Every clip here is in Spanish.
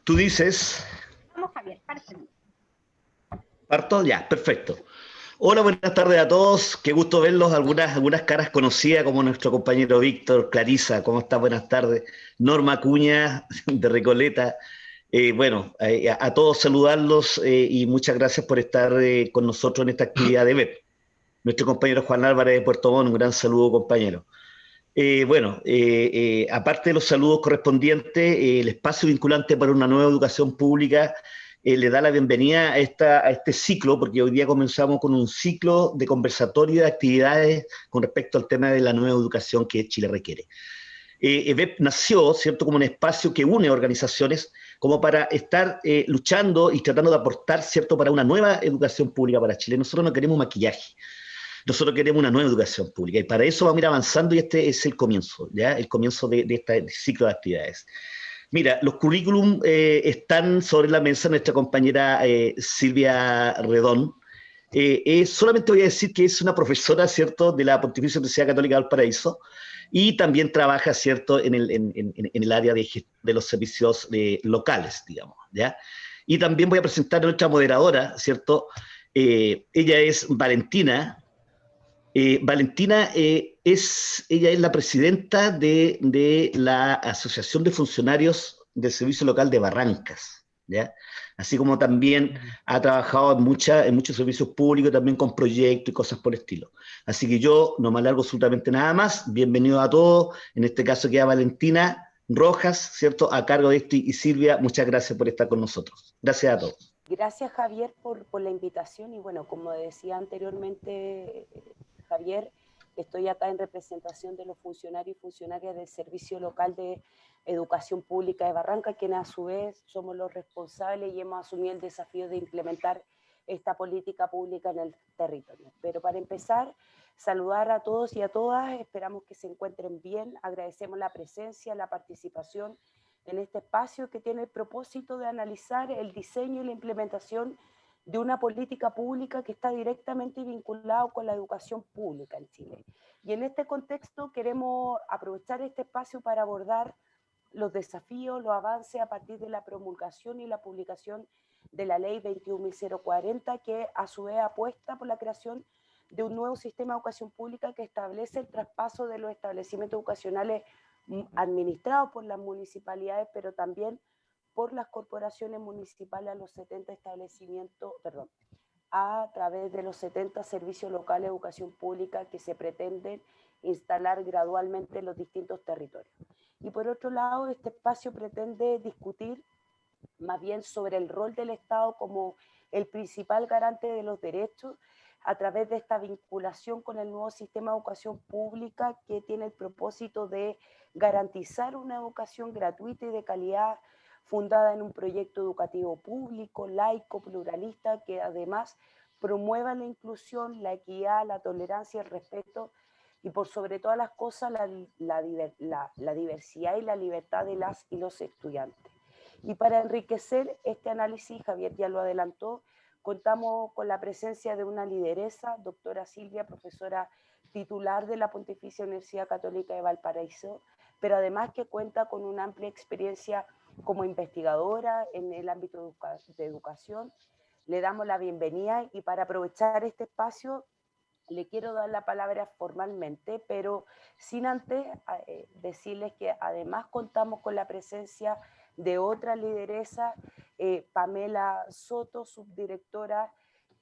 Tú dices, Vamos, Javier, parte. ¿parto? Ya, perfecto. Hola, buenas tardes a todos. Qué gusto verlos. Algunas caras conocidas, como nuestro compañero Víctor, Clarisa, ¿cómo está? Buenas tardes. Norma Cuña, de Recoleta. A todos saludarlos y muchas gracias por estar con nosotros en esta actividad de BEP. Nuestro compañero Juan Álvarez de Puerto Montt, un gran saludo, compañero. Aparte de los saludos correspondientes, el espacio vinculante para una nueva educación pública le da la bienvenida a este ciclo, porque hoy día comenzamos con un ciclo de conversatorio de actividades con respecto al tema de la nueva educación que Chile requiere. EBEP nació, ¿cierto?, como un espacio que une organizaciones como para estar luchando y tratando de aportar, ¿cierto?, para una nueva educación pública para Chile. Nosotros no queremos maquillaje. Nosotros queremos una nueva educación pública y para eso vamos a ir avanzando y este es el comienzo, ¿ya? El comienzo de este ciclo de actividades. Mira, los currículum están sobre la mesa. Nuestra compañera Silvia Redón. Solamente voy a decir que es una profesora, ¿cierto?, de la Pontificia Universidad Católica de Valparaíso y también trabaja, ¿cierto?, en el área de los servicios locales, digamos, ¿ya? Y también voy a presentar a nuestra moderadora, ¿cierto? Ella es Valentina. Ella es la presidenta de la Asociación de Funcionarios del Servicio Local de Barrancas, ¿ya? Así como también ha trabajado en muchos servicios públicos, también con proyectos y cosas por el estilo. Así que yo no me alargo absolutamente nada más. Bienvenido a todos. En este caso queda Valentina Rojas, ¿cierto?, a cargo de esto, y Silvia, muchas gracias por estar con nosotros. Gracias a todos. Gracias, Javier, por la invitación y bueno, como decía anteriormente Javier, estoy acá en representación de los funcionarios y funcionarias del Servicio Local de Educación Pública de Barranca, quienes a su vez somos los responsables y hemos asumido el desafío de implementar esta política pública en el territorio. Pero para empezar, saludar a todos y a todas, esperamos que se encuentren bien, agradecemos la presencia, la participación en este espacio que tiene el propósito de analizar el diseño y la implementación de una política pública que está directamente vinculada con la educación pública en Chile. Y en este contexto queremos aprovechar este espacio para abordar los desafíos, los avances a partir de la promulgación y la publicación de la ley 21.040, que a su vez apuesta por la creación de un nuevo sistema de educación pública que establece el traspaso de los establecimientos educacionales administrados por las municipalidades, pero también por las corporaciones municipales a los 70 establecimientos, a través de los 70 servicios locales de educación pública que se pretenden instalar gradualmente en los distintos territorios. Y por otro lado, este espacio pretende discutir más bien sobre el rol del Estado como el principal garante de los derechos a través de esta vinculación con el nuevo sistema de educación pública que tiene el propósito de garantizar una educación gratuita y de calidad fundada en un proyecto educativo público, laico, pluralista, que además promueva la inclusión, la equidad, la tolerancia, el respeto y por sobre todas las cosas la diversidad y la libertad de las y los estudiantes. Y para enriquecer este análisis, Javier ya lo adelantó, contamos con la presencia de una lideresa, doctora Silvia, profesora titular de la Pontificia Universidad Católica de Valparaíso, pero además que cuenta con una amplia experiencia como investigadora en el ámbito de educación. Le damos la bienvenida y para aprovechar este espacio le quiero dar la palabra formalmente, pero sin antes decirles que además contamos con la presencia de otra lideresa, Pamela Soto, subdirectora,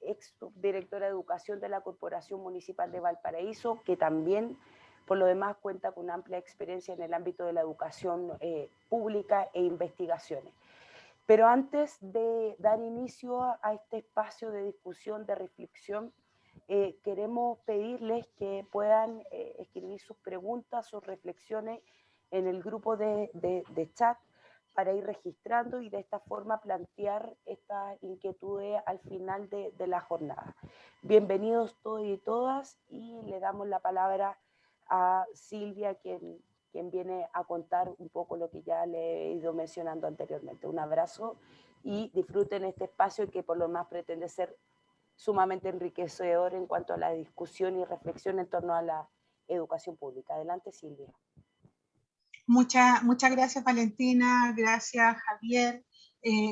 ex subdirectora de Educación de la Corporación Municipal de Valparaíso, que también por lo demás cuenta con amplia experiencia en el ámbito de la educación pública e investigaciones. Pero antes de dar inicio a este espacio de discusión, de reflexión, queremos pedirles que puedan escribir sus preguntas, sus reflexiones en el grupo de chat para ir registrando y de esta forma plantear estas inquietudes al final de la jornada. Bienvenidos todos y todas y le damos la palabra a Silvia, quien viene a contar un poco lo que ya le he ido mencionando anteriormente. Un abrazo y disfruten este espacio que por lo más pretende ser sumamente enriquecedor en cuanto a la discusión y reflexión en torno a la educación pública. Adelante, Silvia. Muchas gracias, Valentina, gracias, Javier.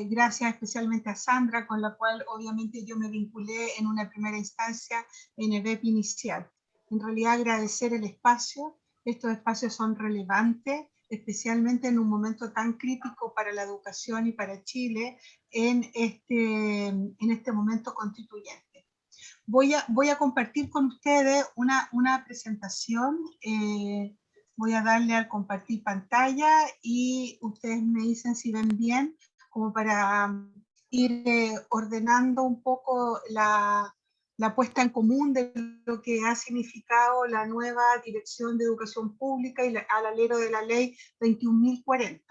gracias especialmente a Sandra, con la cual obviamente yo me vinculé en una primera instancia en el BEP inicial. En realidad agradecer el espacio. Estos espacios son relevantes, especialmente en un momento tan crítico para la educación y para Chile en este momento constituyente. Voy a compartir con ustedes una presentación. Voy a darle al compartir pantalla y ustedes me dicen si ven bien, como para ir ordenando un poco la puesta en común de lo que ha significado la nueva Dirección de Educación Pública y al alero de la Ley 21.040.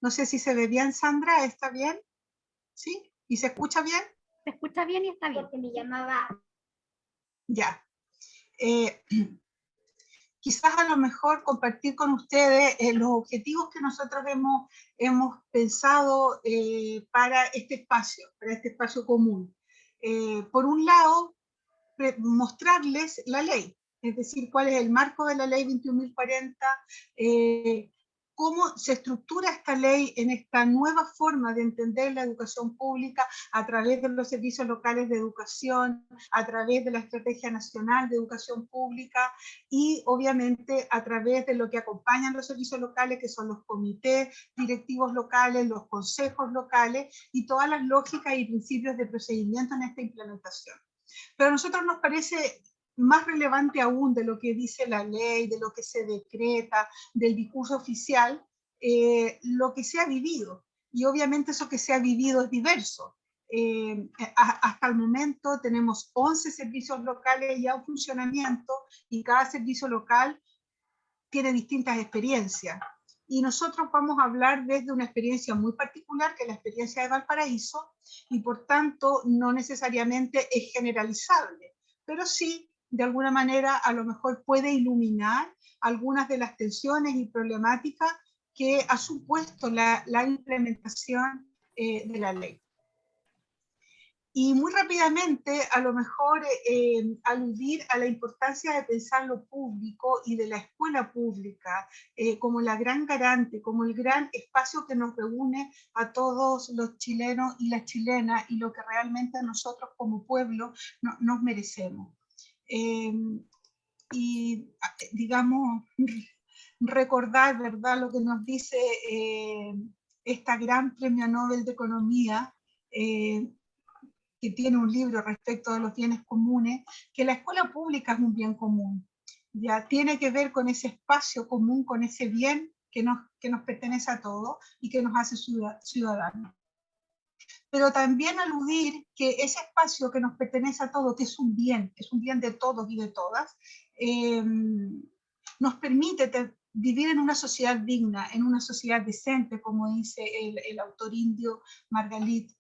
No sé si se ve bien, Sandra, ¿está bien? ¿Sí? ¿Y se escucha bien? Se escucha bien y está bien. Porque me llamaba... Ya. Quizás a lo mejor compartir con ustedes los objetivos que nosotros hemos pensado para este espacio común. Por un lado, mostrarles la ley, es decir, cuál es el marco de la ley 21.040, cómo se estructura esta ley en esta nueva forma de entender la educación pública a través de los servicios locales de educación, a través de la Estrategia Nacional de Educación Pública y obviamente a través de lo que acompañan los servicios locales, que son los comités directivos locales, los consejos locales y todas las lógicas y principios de procedimiento en esta implementación. Pero a nosotros nos parece más relevante aún de lo que dice la ley, de lo que se decreta, del discurso oficial, lo que se ha vivido. Y obviamente eso que se ha vivido es diverso. Hasta el momento tenemos 11 servicios locales ya en funcionamiento y cada servicio local tiene distintas experiencias. Y nosotros vamos a hablar desde una experiencia muy particular, que es la experiencia de Valparaíso, y por tanto no necesariamente es generalizable, pero sí, de alguna manera, a lo mejor puede iluminar algunas de las tensiones y problemáticas que ha supuesto la implementación de la ley. Y muy rápidamente, a lo mejor aludir a la importancia de pensar lo público y de la escuela pública como la gran garante, como el gran espacio que nos reúne a todos los chilenos y las chilenas y lo que realmente nosotros como pueblo nos merecemos. Y digamos, recordar, ¿verdad?, lo que nos dice esta gran premio Nobel de Economía, que tiene un libro respecto de los bienes comunes, que la escuela pública es un bien común. Ya tiene que ver con ese espacio común, con ese bien que nos pertenece a todos y que nos hace ciudadanos. Pero también aludir que ese espacio que nos pertenece a todos, que es un bien de todos y de todas, nos permite vivir en una sociedad digna, en una sociedad decente, como dice el autor indio Margalit,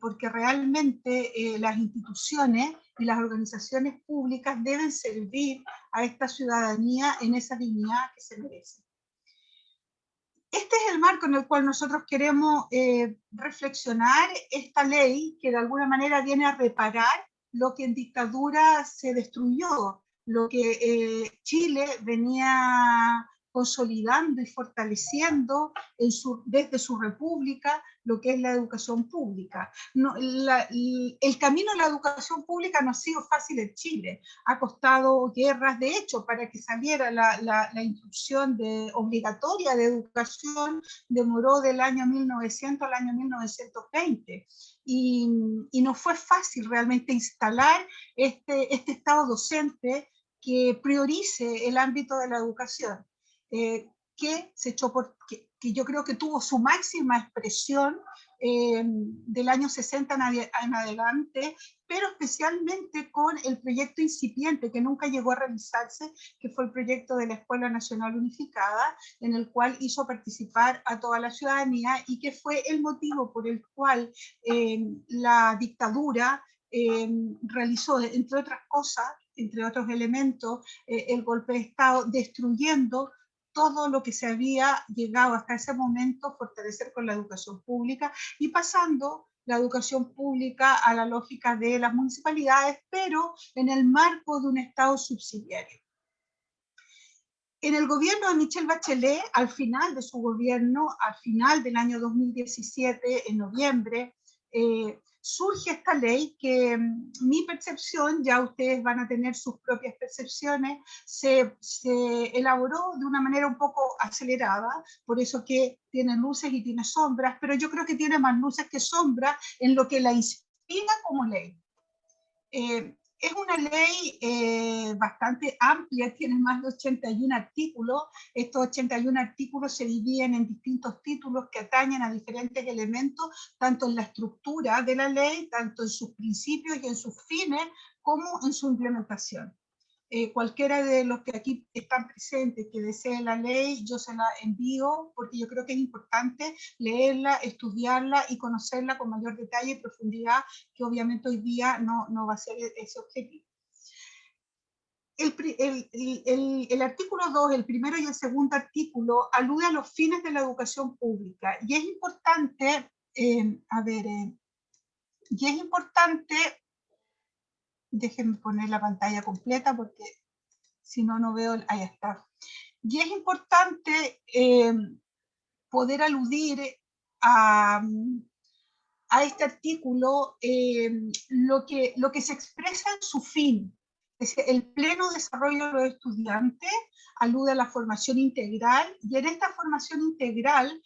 porque realmente las instituciones y las organizaciones públicas deben servir a esta ciudadanía en esa dignidad que se merece. Este es el marco en el cual nosotros queremos reflexionar esta ley que de alguna manera viene a reparar lo que en dictadura se destruyó, lo que Chile venía consolidando y fortaleciendo desde su república, lo que es la educación pública. No, el camino a la educación pública no ha sido fácil en Chile, ha costado guerras, de hecho, para que saliera la instrucción obligatoria de educación, demoró del año 1900 al año 1920, y no fue fácil realmente instalar este estado docente que priorice el ámbito de la educación. Que yo creo que tuvo su máxima expresión del año 60 en adelante, pero especialmente con el proyecto incipiente que nunca llegó a realizarse, que fue el proyecto de la Escuela Nacional Unificada, en el cual hizo participar a toda la ciudadanía y que fue el motivo por el cual la dictadura realizó, entre otras cosas, entre otros elementos, el golpe de Estado, destruyendo todo lo que se había llegado hasta ese momento a fortalecer con la educación pública y pasando la educación pública a la lógica de las municipalidades, pero en el marco de un Estado subsidiario. En el gobierno de Michelle Bachelet, al final de su gobierno, al final del año 2017, en noviembre, surge esta ley que mi percepción, ya ustedes van a tener sus propias percepciones, se elaboró de una manera un poco acelerada, por eso que tiene luces y tiene sombras, pero yo creo que tiene más luces que sombras en lo que la inspira como ley. Es una ley bastante amplia, tiene más de 81 artículos. Estos 81 artículos se dividen en distintos títulos que atañen a diferentes elementos, tanto en la estructura de la ley, tanto en sus principios y en sus fines, como en su implementación. Cualquiera de los que aquí están presentes que desee la ley, yo se la envío, porque yo creo que es importante leerla, estudiarla y conocerla con mayor detalle y profundidad, que obviamente hoy día no va a ser ese objetivo. El artículo 2, el primero y el segundo artículo, alude a los fines de la educación pública, y es importante, déjenme poner la pantalla completa porque si no, no veo, ahí está. Y es importante poder aludir a este artículo lo que se expresa en su fin. Es el pleno desarrollo de los estudiantes, alude a la formación integral, y en esta formación integral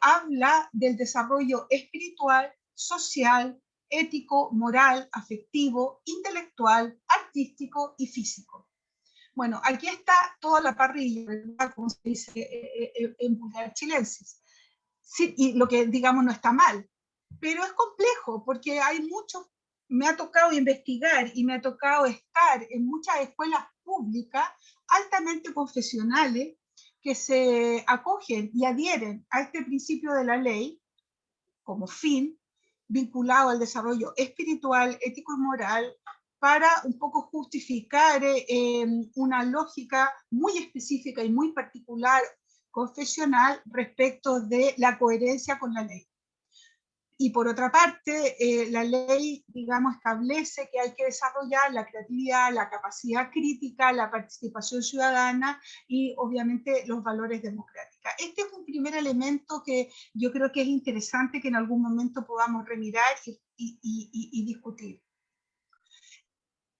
habla del desarrollo espiritual, social, ético, moral, afectivo, intelectual, artístico y físico. Bueno, aquí está toda la parrilla, ¿verdad? Como se dice en vulgar chilensis. Sí, y lo que digamos no está mal, pero es complejo porque hay muchos, me ha tocado investigar y me ha tocado estar en muchas escuelas públicas altamente confesionales que se acogen y adhieren a este principio de la ley como fin, vinculado al desarrollo espiritual, ético y moral, para un poco justificar una lógica muy específica y muy particular confesional respecto de la coherencia con la ley. Y por otra parte, la ley, digamos, establece que hay que desarrollar la creatividad, la capacidad crítica, la participación ciudadana y obviamente los valores democráticos. Este es un primer elemento que yo creo que es interesante que en algún momento podamos remirar y discutir.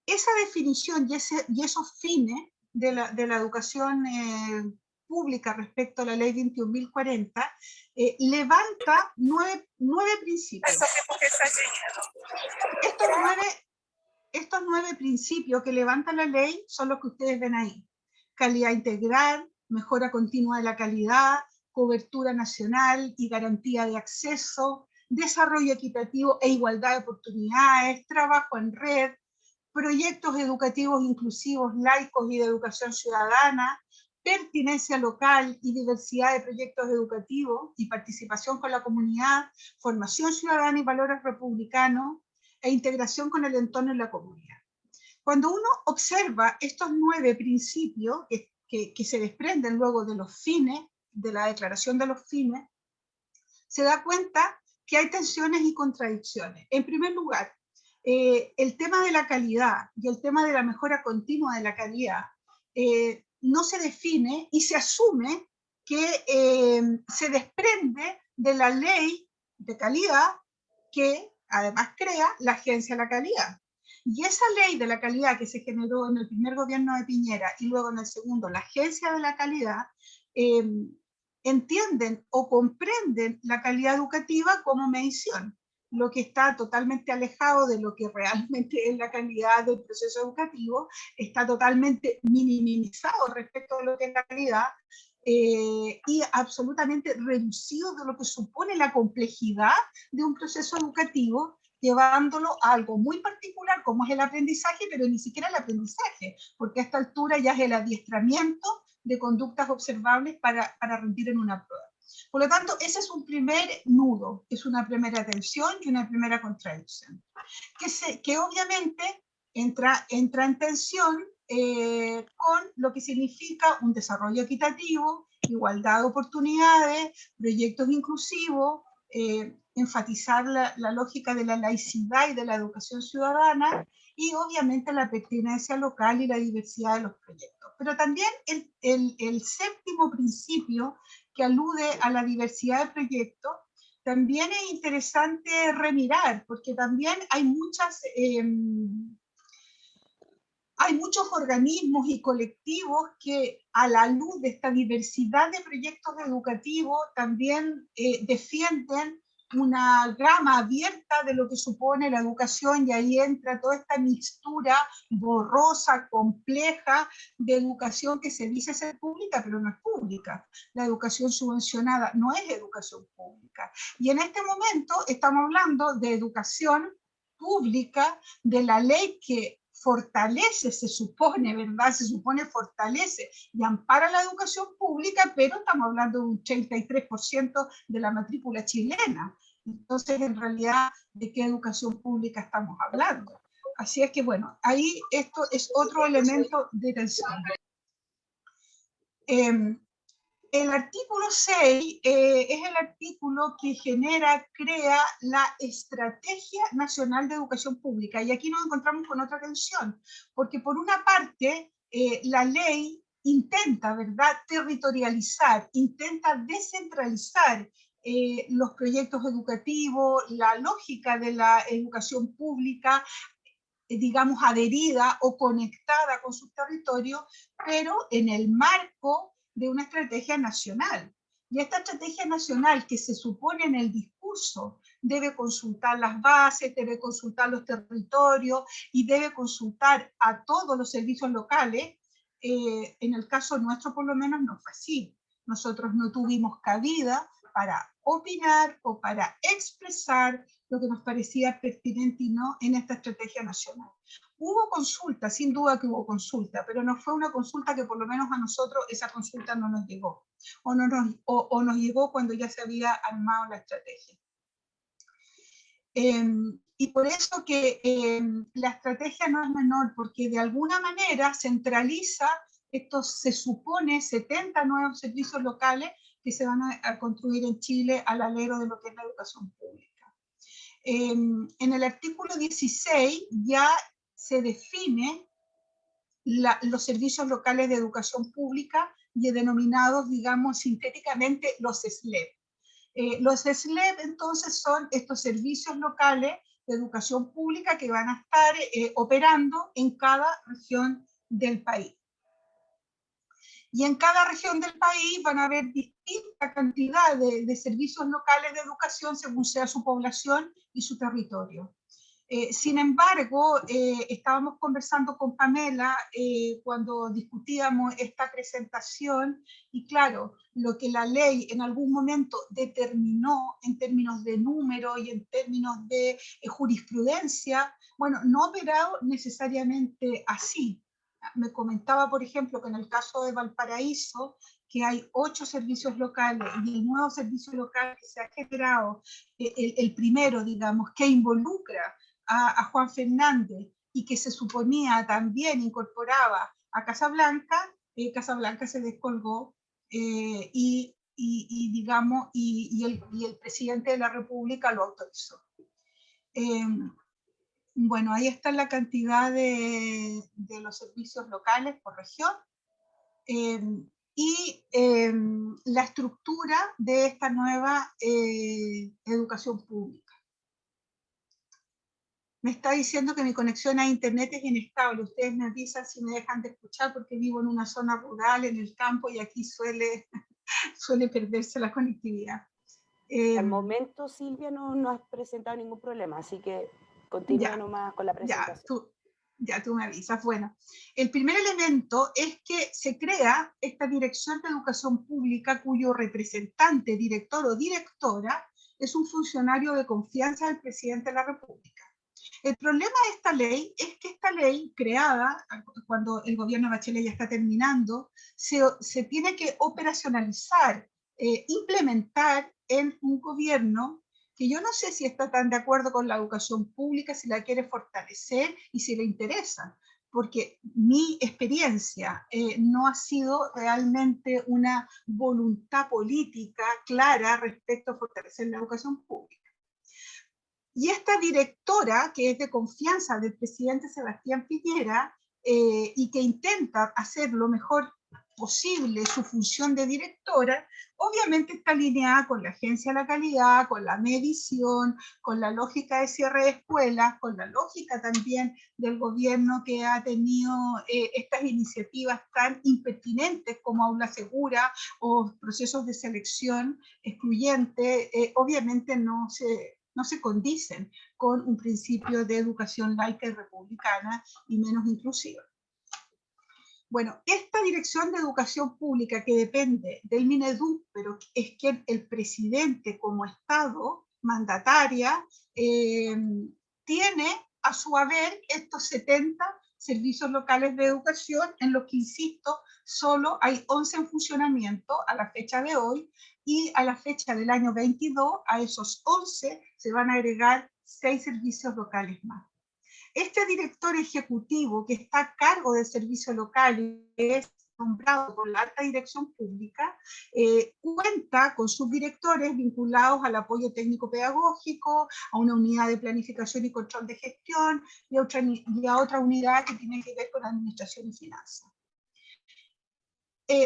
Esa definición y esos fines de la educación pública respecto a la ley 21.040 levanta nueve principios. Estos nueve principios que levanta la ley son los que ustedes ven ahí. Calidad integral, mejora continua de la calidad, cobertura nacional y garantía de acceso, desarrollo equitativo e igualdad de oportunidades, trabajo en red, proyectos educativos inclusivos, laicos y de educación ciudadana, pertinencia local y diversidad de proyectos educativos y participación con la comunidad, formación ciudadana y valores republicanos e integración con el entorno y la comunidad. Cuando uno observa estos 9 principios que se desprenden luego de los fines, de la declaración de los fines, se da cuenta que hay tensiones y contradicciones. En primer lugar, el tema de la calidad y el tema de la mejora continua de la calidad no se define y se asume que se desprende de la ley de calidad que además crea la Agencia de la Calidad. Y esa ley de la calidad que se generó en el primer gobierno de Piñera y luego en el segundo, la Agencia de la Calidad, entienden o comprenden la calidad educativa como medición, lo que está totalmente alejado de lo que realmente es la calidad del proceso educativo, está totalmente minimizado respecto a lo que es la calidad y absolutamente reducido de lo que supone la complejidad de un proceso educativo, llevándolo a algo muy particular como es el aprendizaje, pero ni siquiera el aprendizaje, porque a esta altura ya es el adiestramiento de conductas observables para rendir en una prueba. Por lo tanto, ese es un primer nudo, es una primera tensión y una primera contradicción, que obviamente entra en tensión con lo que significa un desarrollo equitativo, igualdad de oportunidades, proyectos inclusivos, enfatizar la lógica de la laicidad y de la educación ciudadana y obviamente la pertinencia local y la diversidad de los proyectos. pero también el séptimo principio, que alude a la diversidad de proyectos, también es interesante remirar, porque también hay muchos organismos y colectivos que a la luz de esta diversidad de proyectos educativos también defienden una gama abierta de lo que supone la educación, y ahí entra toda esta mixtura borrosa, compleja de educación que se dice ser pública, pero no es pública. La educación subvencionada no es educación pública. Y en este momento estamos hablando de educación pública, de la ley que fortalece, se supone, ¿verdad? Se supone fortalece y ampara la educación pública, pero estamos hablando de un 33% de la matrícula chilena. Entonces, en realidad, ¿de qué educación pública estamos hablando? Así es que, bueno, ahí esto es otro elemento de tensión. El artículo 6 es el artículo que crea la Estrategia Nacional de Educación Pública. Y aquí nos encontramos con otra tensión, porque por una parte la ley intenta, ¿verdad?, territorializar, intenta descentralizar los proyectos educativos, la lógica de la educación pública, digamos, adherida o conectada con su territorio, pero en el marco de una estrategia nacional. Y esta estrategia nacional, que se supone en el discurso debe consultar las bases, debe consultar los territorios y debe consultar a todos los servicios locales, en el caso nuestro por lo menos no fue así. Nosotros no tuvimos cabida para opinar o para expresar lo que nos parecía pertinente y no en esta estrategia nacional. Hubo consulta, sin duda que hubo consulta, pero no fue una consulta que por lo menos a nosotros esa consulta no nos llegó, o nos llegó cuando ya se había armado la estrategia. Y por eso que la estrategia no es menor, porque de alguna manera centraliza estos, se supone, 70 nuevos servicios locales que se van a construir en Chile al alero de lo que es la educación pública. En el artículo 16 ya se define los servicios locales de educación pública, y denominados, digamos, sintéticamente los SLEP. Los SLEP, entonces, son estos servicios locales de educación pública que van a estar operando en cada región del país. Y en cada región del país van a haber distinta cantidad de servicios locales de educación según sea su población y su territorio. Sin embargo, estábamos conversando con Pamela cuando discutíamos esta presentación, y claro, lo que la ley en algún momento determinó en términos de número y en términos de jurisprudencia, bueno, no ha operado necesariamente así. Me comentaba, por ejemplo, que en el caso de Valparaíso, que hay 8 servicios locales, y el nuevo servicio local que se ha generado, el primero, digamos, que involucra a Juan Fernández y que se suponía también incorporaba a Casablanca, Casablanca se descolgó digamos, el presidente de la República lo autorizó. Bueno, ahí está la cantidad de los servicios locales por región y la estructura de esta nueva educación pública. Me está diciendo que mi conexión a internet es inestable. Ustedes me avisan si me dejan de escuchar, porque vivo en una zona rural, en el campo, y aquí suele perderse la conectividad. Al momento, Silvia, no has presentado ningún problema, así que continúa nomás con la presentación. Ya tú me avisas. Bueno, el primer elemento es que se crea esta Dirección de Educación Pública, cuyo representante, director o directora, es un funcionario de confianza del presidente de la República. El problema de esta ley es que esta ley, creada cuando el gobierno de Bachelet ya está terminando, se tiene que operacionalizar, implementar en un gobierno que yo no sé si está tan de acuerdo con la educación pública, si la quiere fortalecer y si le interesa, porque mi experiencia no ha sido realmente una voluntad política clara respecto a fortalecer la educación pública. Y esta directora, que es de confianza del presidente Sebastián Piñera, y que intenta hacer lo mejor posible su función de directora, obviamente está alineada con la Agencia de la Calidad, con la medición, con la lógica de cierre de escuelas, con la lógica también del gobierno que ha tenido estas iniciativas tan impertinentes como aula segura o procesos de selección excluyente, obviamente no se condicen con un principio de educación laica y republicana y menos inclusiva. Bueno, esta Dirección de Educación Pública, que depende del Mineduc, pero es que el presidente como Estado mandataria tiene a su haber estos 70 servicios locales de educación, en los que, insisto, solo hay 11 en funcionamiento a la fecha de hoy, y a la fecha del año 22, a esos 11 se van a agregar 6 servicios locales más. Este director ejecutivo que está a cargo del servicio local y es nombrado por la alta dirección pública, cuenta con subdirectores vinculados al apoyo técnico pedagógico, a una unidad de planificación y control de gestión y a otra unidad que tiene que ver con administración y finanzas.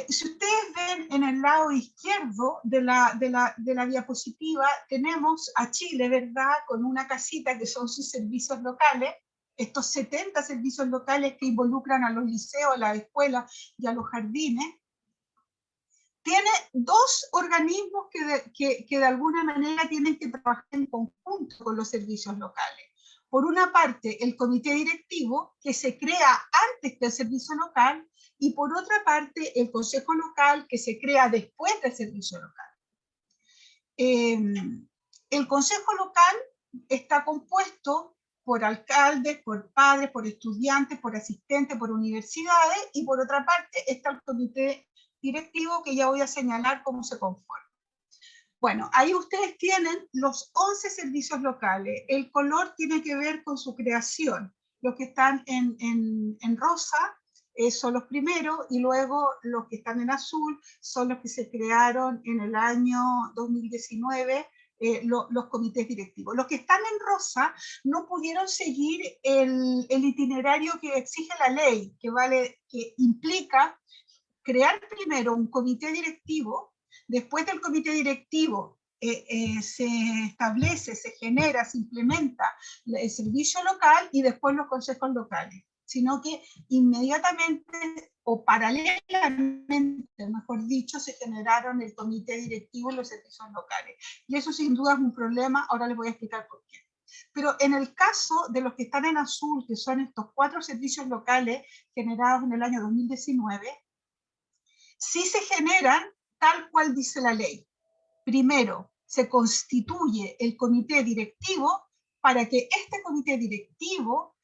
Si ustedes ven en el lado izquierdo de la diapositiva, tenemos a Chile, ¿verdad?, con una casita que son sus servicios locales, estos 70 servicios locales que involucran a los liceos, a las escuelas y a los jardines. Tiene dos organismos que de alguna manera tienen que trabajar en conjunto con los servicios locales. Por una parte, el comité directivo, que se crea antes que el servicio local, y por otra parte, el consejo local, que se crea después del servicio local. El consejo local está compuesto por alcaldes, por padres, por estudiantes, por asistentes, por universidades, y por otra parte está el comité directivo, que ya voy a señalar cómo se conforma. Bueno, ahí ustedes tienen los 11 servicios locales. El color tiene que ver con su creación. Los que están en rosa son los primeros, y luego los que están en azul son los que se crearon en el año 2019, los comités directivos. Los que están en rosa no pudieron seguir el itinerario que exige la ley, que implica crear primero un comité directivo. Después del comité directivo se establece, se genera, se implementa el servicio local y después los consejos locales, sino que inmediatamente o paralelamente, mejor dicho, se generaron el comité directivo y los servicios locales. Y eso sin duda es un problema, ahora les voy a explicar por qué. Pero en el caso de los que están en azul, que son estos 4 servicios locales generados en el año 2019, sí se generan tal cual dice la ley. Primero, se constituye el comité directivo para que este comité directivo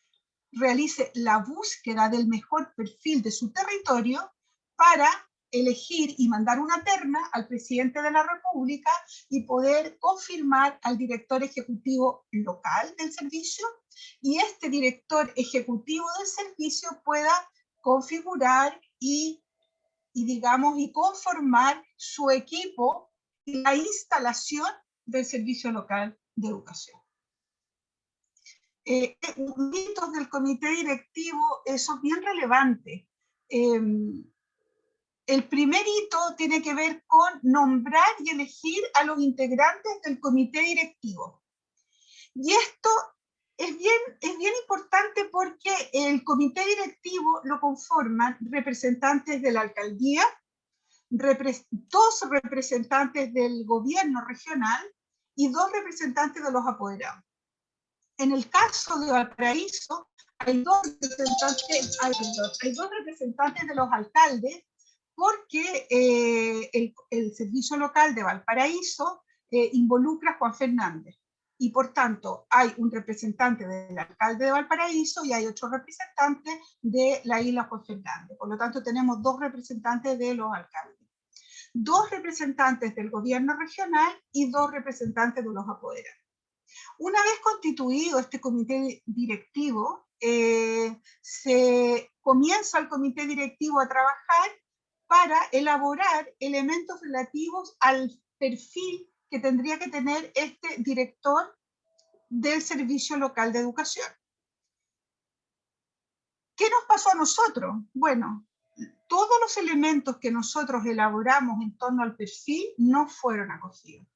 realice la búsqueda del mejor perfil de su territorio para elegir y mandar una terna al presidente de la República y poder confirmar al director ejecutivo local del servicio, y este director ejecutivo del servicio pueda configurar y conformar su equipo y la instalación del servicio local de educación. Hitos del comité directivo son bien relevantes. El primer hito tiene que ver con nombrar y elegir a los integrantes del comité directivo. Y esto es bien importante porque el comité directivo lo conforman representantes de la alcaldía, 2 representantes del gobierno regional y 2 representantes de los apoderados. En el caso de Valparaíso, hay dos representantes de los alcaldes, porque el servicio local de Valparaíso involucra a Juan Fernández. Y por tanto, hay un representante del alcalde de Valparaíso y hay otro representante de la isla Juan Fernández. Por lo tanto, tenemos 2 representantes de los alcaldes, 2 representantes del gobierno regional y 2 representantes de los apoderados. Una vez constituido este comité directivo, se comienza el comité directivo a trabajar para elaborar elementos relativos al perfil que tendría que tener este director del servicio local de educación. ¿Qué nos pasó a nosotros? Bueno, todos los elementos que nosotros elaboramos en torno al perfil no fueron acogidos.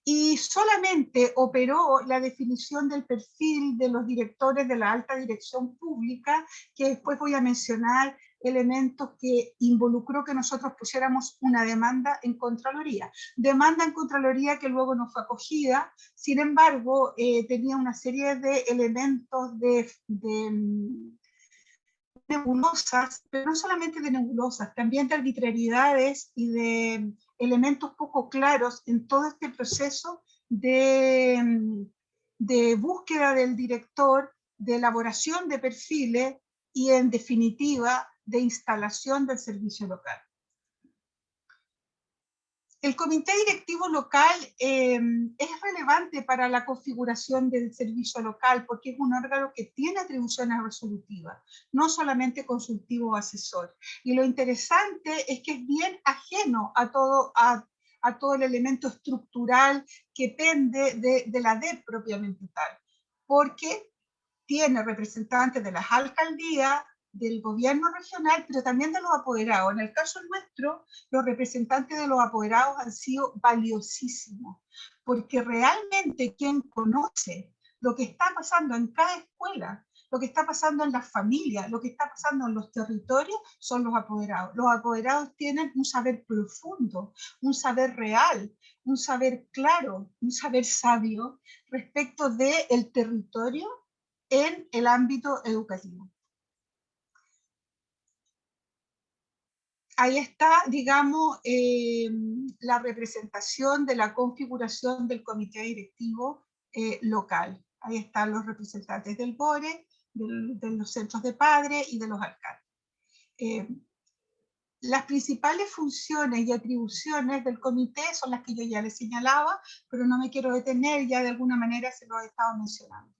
Y solamente operó la definición del perfil de los directores de la alta dirección pública, que después voy a mencionar elementos que involucró que nosotros pusiéramos una demanda en Contraloría. Demanda en Contraloría que luego no fue acogida, sin embargo, tenía una serie de elementos de nebulosas, pero no solamente de nebulosas, también de arbitrariedades y de elementos poco claros en todo este proceso de búsqueda del director, de elaboración de perfiles y, en definitiva, de instalación del servicio local. El comité directivo local es relevante para la configuración del servicio local porque es un órgano que tiene atribuciones resolutivas, no solamente consultivo o asesor. Y lo interesante es que es bien ajeno a todo el elemento estructural que pende de la DEP propiamente tal, porque tiene representantes de las alcaldías, del gobierno regional, pero también de los apoderados. En el caso nuestro, los representantes de los apoderados han sido valiosísimos, porque realmente quien conoce lo que está pasando en cada escuela, lo que está pasando en las familias, lo que está pasando en los territorios, son los apoderados. Los apoderados tienen un saber profundo, un saber real, un saber claro, un saber sabio respecto del territorio en el ámbito educativo. Ahí está, digamos, la representación de la configuración del comité directivo local. Ahí están los representantes del BORE, de los centros de padres y de los alcaldes. Las principales funciones y atribuciones del comité son las que yo ya les señalaba, pero no me quiero detener, ya de alguna manera se lo he estado mencionando.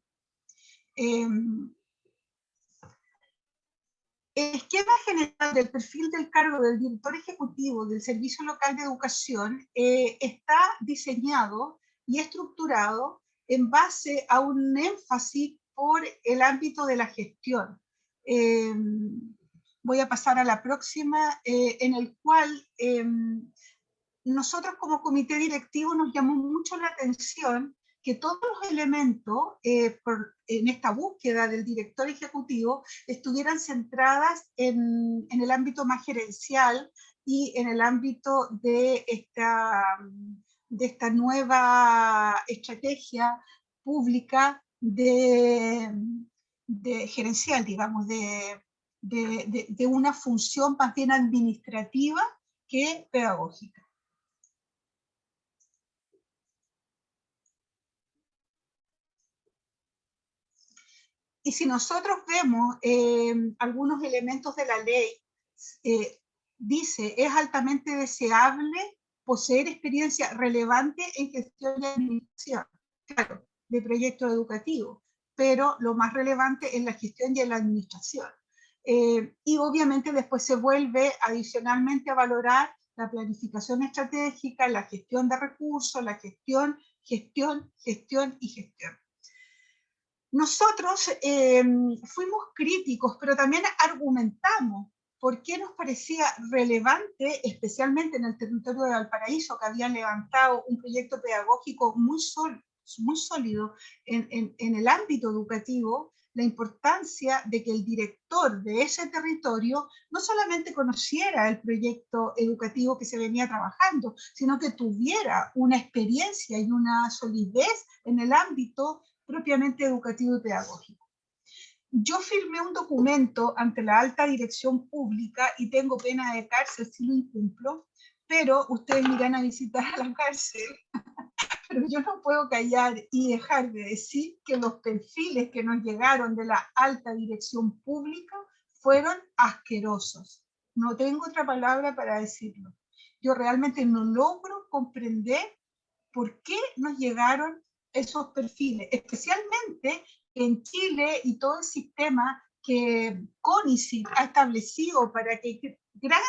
El esquema general del perfil del cargo del director ejecutivo del Servicio Local de Educación está diseñado y estructurado en base a un énfasis por el ámbito de la gestión. Voy a pasar a la próxima, en el cual nosotros como comité directivo nos llamó mucho la atención que todos los elementos en esta búsqueda del director ejecutivo estuvieran centradas en el ámbito más gerencial y en el ámbito de esta nueva estrategia pública de gerencial, digamos, de una función más bien administrativa que pedagógica. Y si nosotros vemos algunos elementos de la ley, dice, es altamente deseable poseer experiencia relevante en gestión y administración, claro, de proyectos educativos, pero lo más relevante es la gestión y en la administración. Y obviamente después se vuelve adicionalmente a valorar la planificación estratégica, la gestión de recursos, la gestión y gestión. Nosotros fuimos críticos, pero también argumentamos por qué nos parecía relevante, especialmente en el territorio de Valparaíso, que habían levantado un proyecto pedagógico muy sólido en el ámbito educativo, la importancia de que el director de ese territorio no solamente conociera el proyecto educativo que se venía trabajando, sino que tuviera una experiencia y una solidez en el ámbito propiamente educativo y pedagógico. Yo firmé un documento ante la alta dirección pública y tengo pena de cárcel si lo incumplo, pero ustedes me irán a visitar a la cárcel, pero yo no puedo callar y dejar de decir que los perfiles que nos llegaron de la alta dirección pública fueron asquerosos. No tengo otra palabra para decirlo. Yo realmente no logro comprender por qué nos llegaron esos perfiles, especialmente en Chile y todo el sistema que CONICYT ha establecido para que gran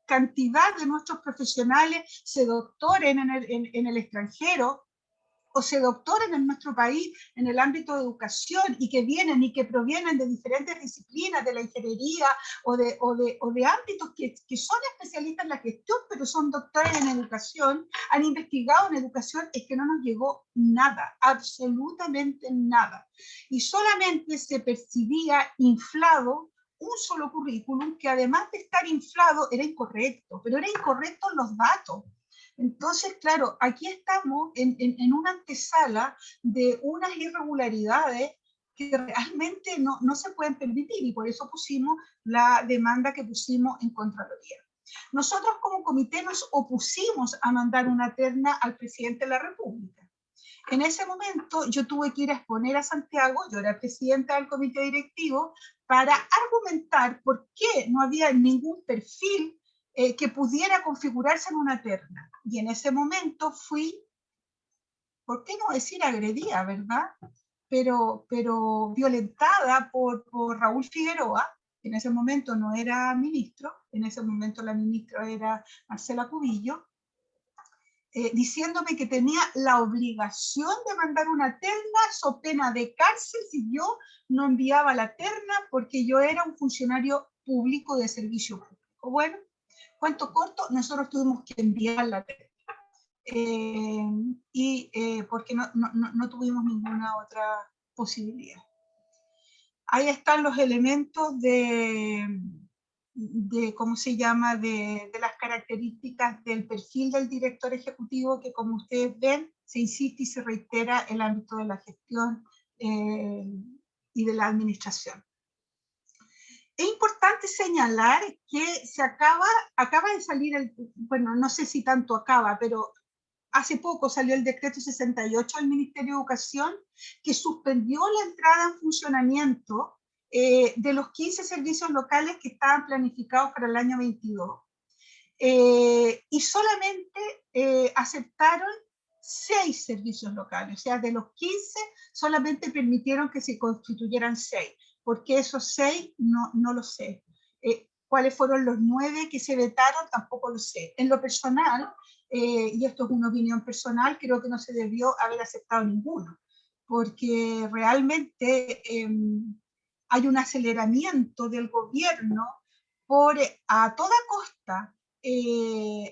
cantidad de nuestros profesionales se doctoren en el extranjero. o se doctoran en nuestro país en el ámbito de educación y que vienen y que provienen de diferentes disciplinas, de la ingeniería o de ámbitos que son especialistas en la gestión, pero son doctores en educación, han investigado en educación, es que no nos llegó nada, absolutamente nada. Y solamente se percibía inflado un solo currículum que además de estar inflado era incorrecto, pero era incorrecto en los datos. Entonces, claro, aquí estamos en una antesala de unas irregularidades que realmente no se pueden permitir y por eso pusimos la demanda que pusimos en Contraloría. Nosotros como comité nos opusimos a mandar una terna al presidente de la República. En ese momento yo tuve que ir a exponer a Santiago, yo era presidenta del comité directivo, para argumentar por qué no había ningún perfil que pudiera configurarse en una terna. Y en ese momento fui, ¿por qué no decir agredida, verdad? Pero violentada por Raúl Figueroa, que en ese momento no era ministro, en ese momento la ministra era Marcela Cubillo, diciéndome que tenía la obligación de mandar una terna so pena de cárcel si yo no enviaba la terna porque yo era un funcionario público de servicio público. Bueno, cuento corto, nosotros tuvimos que enviar la terna. Porque no tuvimos ninguna otra posibilidad. Ahí están los elementos de ¿cómo se llama?, de las características del perfil del director ejecutivo, que como ustedes ven, se insiste y se reitera el ámbito de la gestión y de la administración. Es importante señalar que acaba de salir, bueno, no sé si tanto acaba, pero hace poco salió el decreto 68 del Ministerio de Educación que suspendió la entrada en funcionamiento de los 15 servicios locales que estaban planificados para el año 22. Y solamente aceptaron 6 servicios locales, o sea, de los 15 solamente permitieron que se constituyeran 6, porque esos 6 no lo sé. ¿Cuáles fueron los 9 que se vetaron? Tampoco lo sé. En lo personal, y esto es una opinión personal, creo que no se debió haber aceptado ninguno, porque realmente hay un aceleramiento del gobierno por a toda costa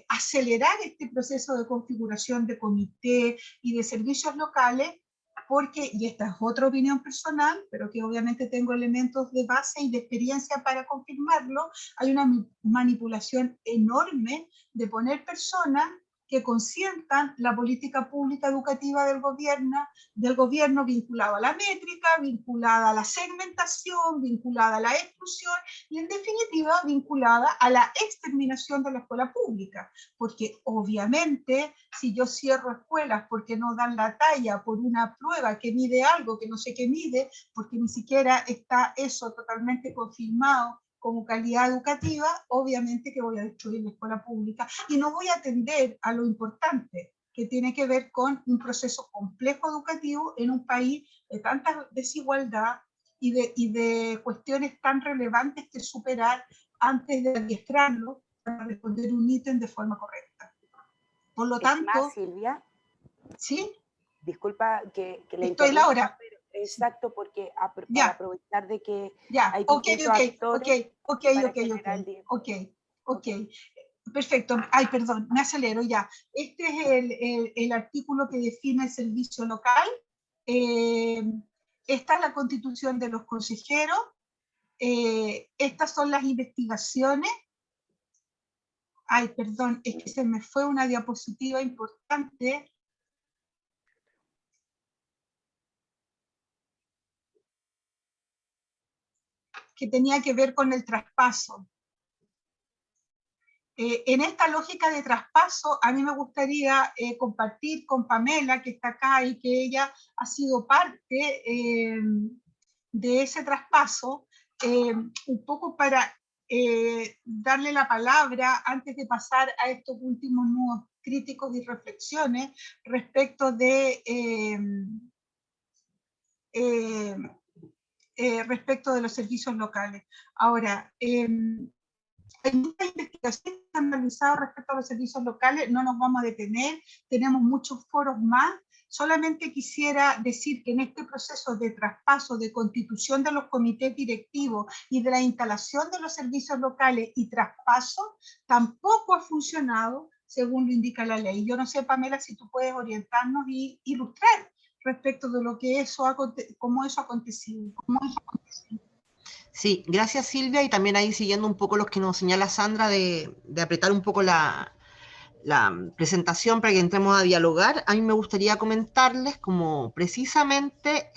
acelerar este proceso de configuración de comité y de servicios locales, porque, y esta es otra opinión personal, pero que obviamente tengo elementos de base y de experiencia para confirmarlo, hay una manipulación enorme de poner personas que consientan la política pública educativa del gobierno vinculada a la métrica, vinculada a la segmentación, vinculada a la exclusión y en definitiva vinculada a la exterminación de la escuela pública. Porque obviamente si yo cierro escuelas porque no dan la talla por una prueba que mide algo que no sé qué mide, porque ni siquiera está eso totalmente confirmado como calidad educativa, obviamente que voy a destruir la escuela pública y no voy a atender a lo importante que tiene que ver con un proceso complejo educativo en un país de tanta desigualdad y de cuestiones tan relevantes que superar antes de adiestrarlo para responder un ítem de forma correcta. Por lo tanto... Más, Silvia. ¿Sí? Disculpa que le estoy la hora. Exacto, porque para aprovechar de que hay distintos actores. Ok. Perfecto. Ay, perdón, me acelero ya. Este es el artículo que define el servicio local. Esta es la constitución de los consejeros. Estas son las investigaciones. Ay, perdón, es que se me fue una diapositiva importante. Que tenía que ver con el traspaso. En esta lógica de traspaso, a mí me gustaría compartir con Pamela, que está acá y que ella ha sido parte de ese traspaso, un poco para darle la palabra antes de pasar a estos últimos nudos críticos y reflexiones respecto de respecto de los servicios locales. Ahora, hay muchas investigaciones que han realizado respecto a los servicios locales, no nos vamos a detener, tenemos muchos foros más Solamente quisiera decir que en este proceso de traspaso, de constitución de los comités directivos y de la instalación de los servicios locales y traspaso, tampoco ha funcionado según lo indica la ley. Yo no sé, Pamela, si tú puedes orientarnos y ilustrar respecto de lo que cómo eso ha acontecido. Sí, gracias Silvia, y también ahí siguiendo un poco lo que nos señala Sandra de apretar un poco la presentación para que entremos a dialogar. A mí me gustaría comentarles como precisamente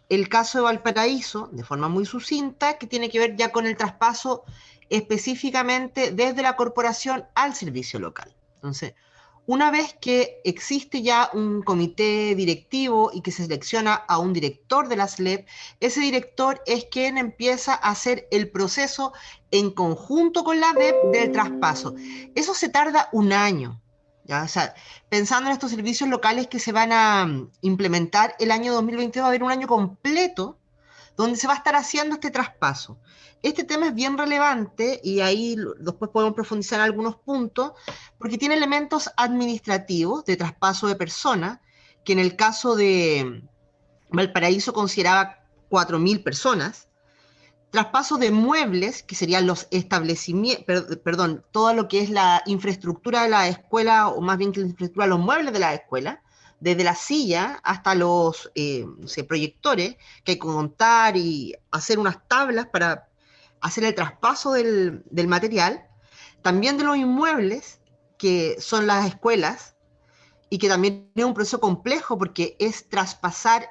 el caso de Valparaíso, de forma muy sucinta, que tiene que ver ya con el traspaso específicamente desde la corporación al servicio local. Entonces, una vez que existe ya un comité directivo y que se selecciona a un director de la SLEP, ese director es quien empieza a hacer el proceso en conjunto con la DEP del traspaso. Eso se tarda un año. ¿Ya? O sea, pensando en estos servicios locales que se van a implementar el año 2022, va a haber un año completo donde se va a estar haciendo este traspaso. Este tema es bien relevante y ahí después podemos profundizar en algunos puntos, porque tiene elementos administrativos de traspaso de personas, que en el caso de Valparaíso consideraba 4.000 personas, traspaso de muebles, que serían los establecimientos, perdón, todo lo que es la infraestructura de la escuela, o más bien que la infraestructura, los muebles de la escuela, desde la silla hasta los proyectores, que hay que montar y hacer unas tablas para hacer el traspaso del material, también de los inmuebles, que son las escuelas, y que también es un proceso complejo porque es traspasar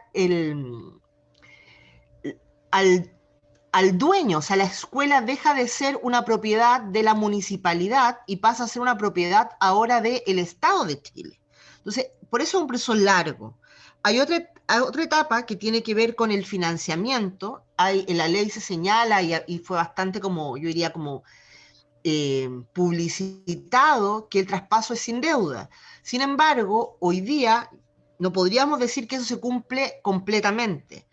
al dueño, o sea, la escuela deja de ser una propiedad de la municipalidad y pasa a ser una propiedad ahora del Estado de Chile. Entonces, por eso es un proceso largo. Hay otra etapa que tiene que ver con el financiamiento. En la ley se señala y fue bastante como, yo diría como publicitado, que el traspaso es sin deuda. Sin embargo, hoy día no podríamos decir que eso se cumple completamente.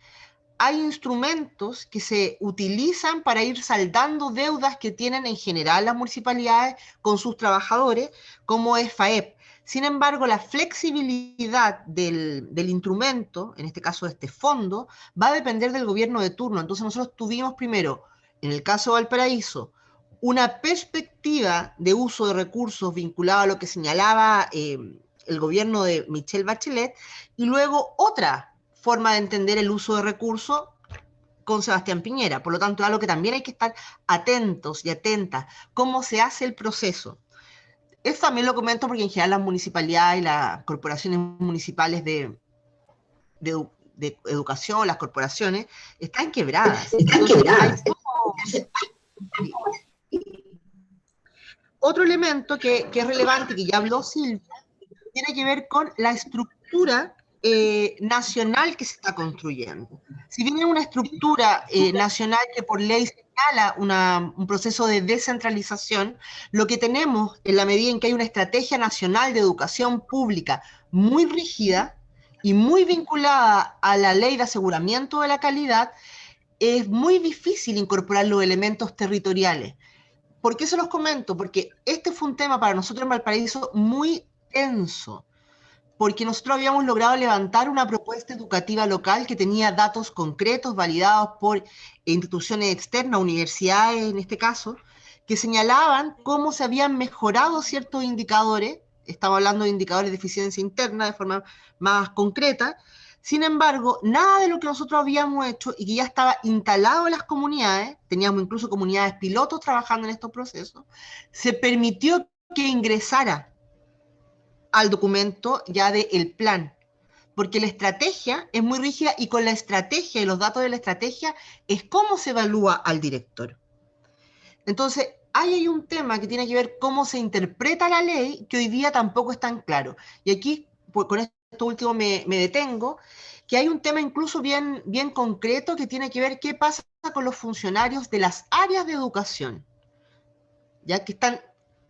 Hay instrumentos que se utilizan para ir saldando deudas que tienen en general las municipalidades con sus trabajadores, como es FAEP. Sin embargo, la flexibilidad del instrumento, en este caso de este fondo, va a depender del gobierno de turno. Entonces nosotros tuvimos primero, en el caso de Valparaíso, una perspectiva de uso de recursos vinculado a lo que señalaba el gobierno de Michelle Bachelet, y luego otra forma de entender el uso de recursos con Sebastián Piñera. Por lo tanto, es algo que también hay que estar atentos y atentas, cómo se hace el proceso. Esto también lo comento porque en general las municipalidades y las corporaciones municipales de educación, las corporaciones, están quebradas. Otro elemento que es relevante, que ya habló Silvia, tiene que ver con la estructura nacional que se está construyendo. Si bien es una estructura nacional que por ley señala un proceso de descentralización, lo que tenemos en la medida en que hay una estrategia nacional de educación pública muy rígida y muy vinculada a la ley de aseguramiento de la calidad, es muy difícil incorporar los elementos territoriales. ¿Por qué se los comento? Porque este fue un tema para nosotros en Valparaíso muy tenso, porque nosotros habíamos logrado levantar una propuesta educativa local que tenía datos concretos validados por instituciones externas, universidades en este caso, que señalaban cómo se habían mejorado ciertos indicadores. Estamos hablando de indicadores de eficiencia interna de forma más concreta. Sin embargo, nada de lo que nosotros habíamos hecho y que ya estaba instalado en las comunidades, teníamos incluso comunidades pilotos trabajando en estos procesos, se permitió que ingresara al documento ya del plan, porque la estrategia es muy rígida y con la estrategia y los datos de la estrategia es cómo se evalúa al director. Entonces, ahí hay un tema que tiene que ver cómo se interpreta la ley, que hoy día tampoco es tan claro. Y aquí, pues, con esto último me detengo, que hay un tema incluso bien concreto que tiene que ver qué pasa con los funcionarios de las áreas de educación, ya que están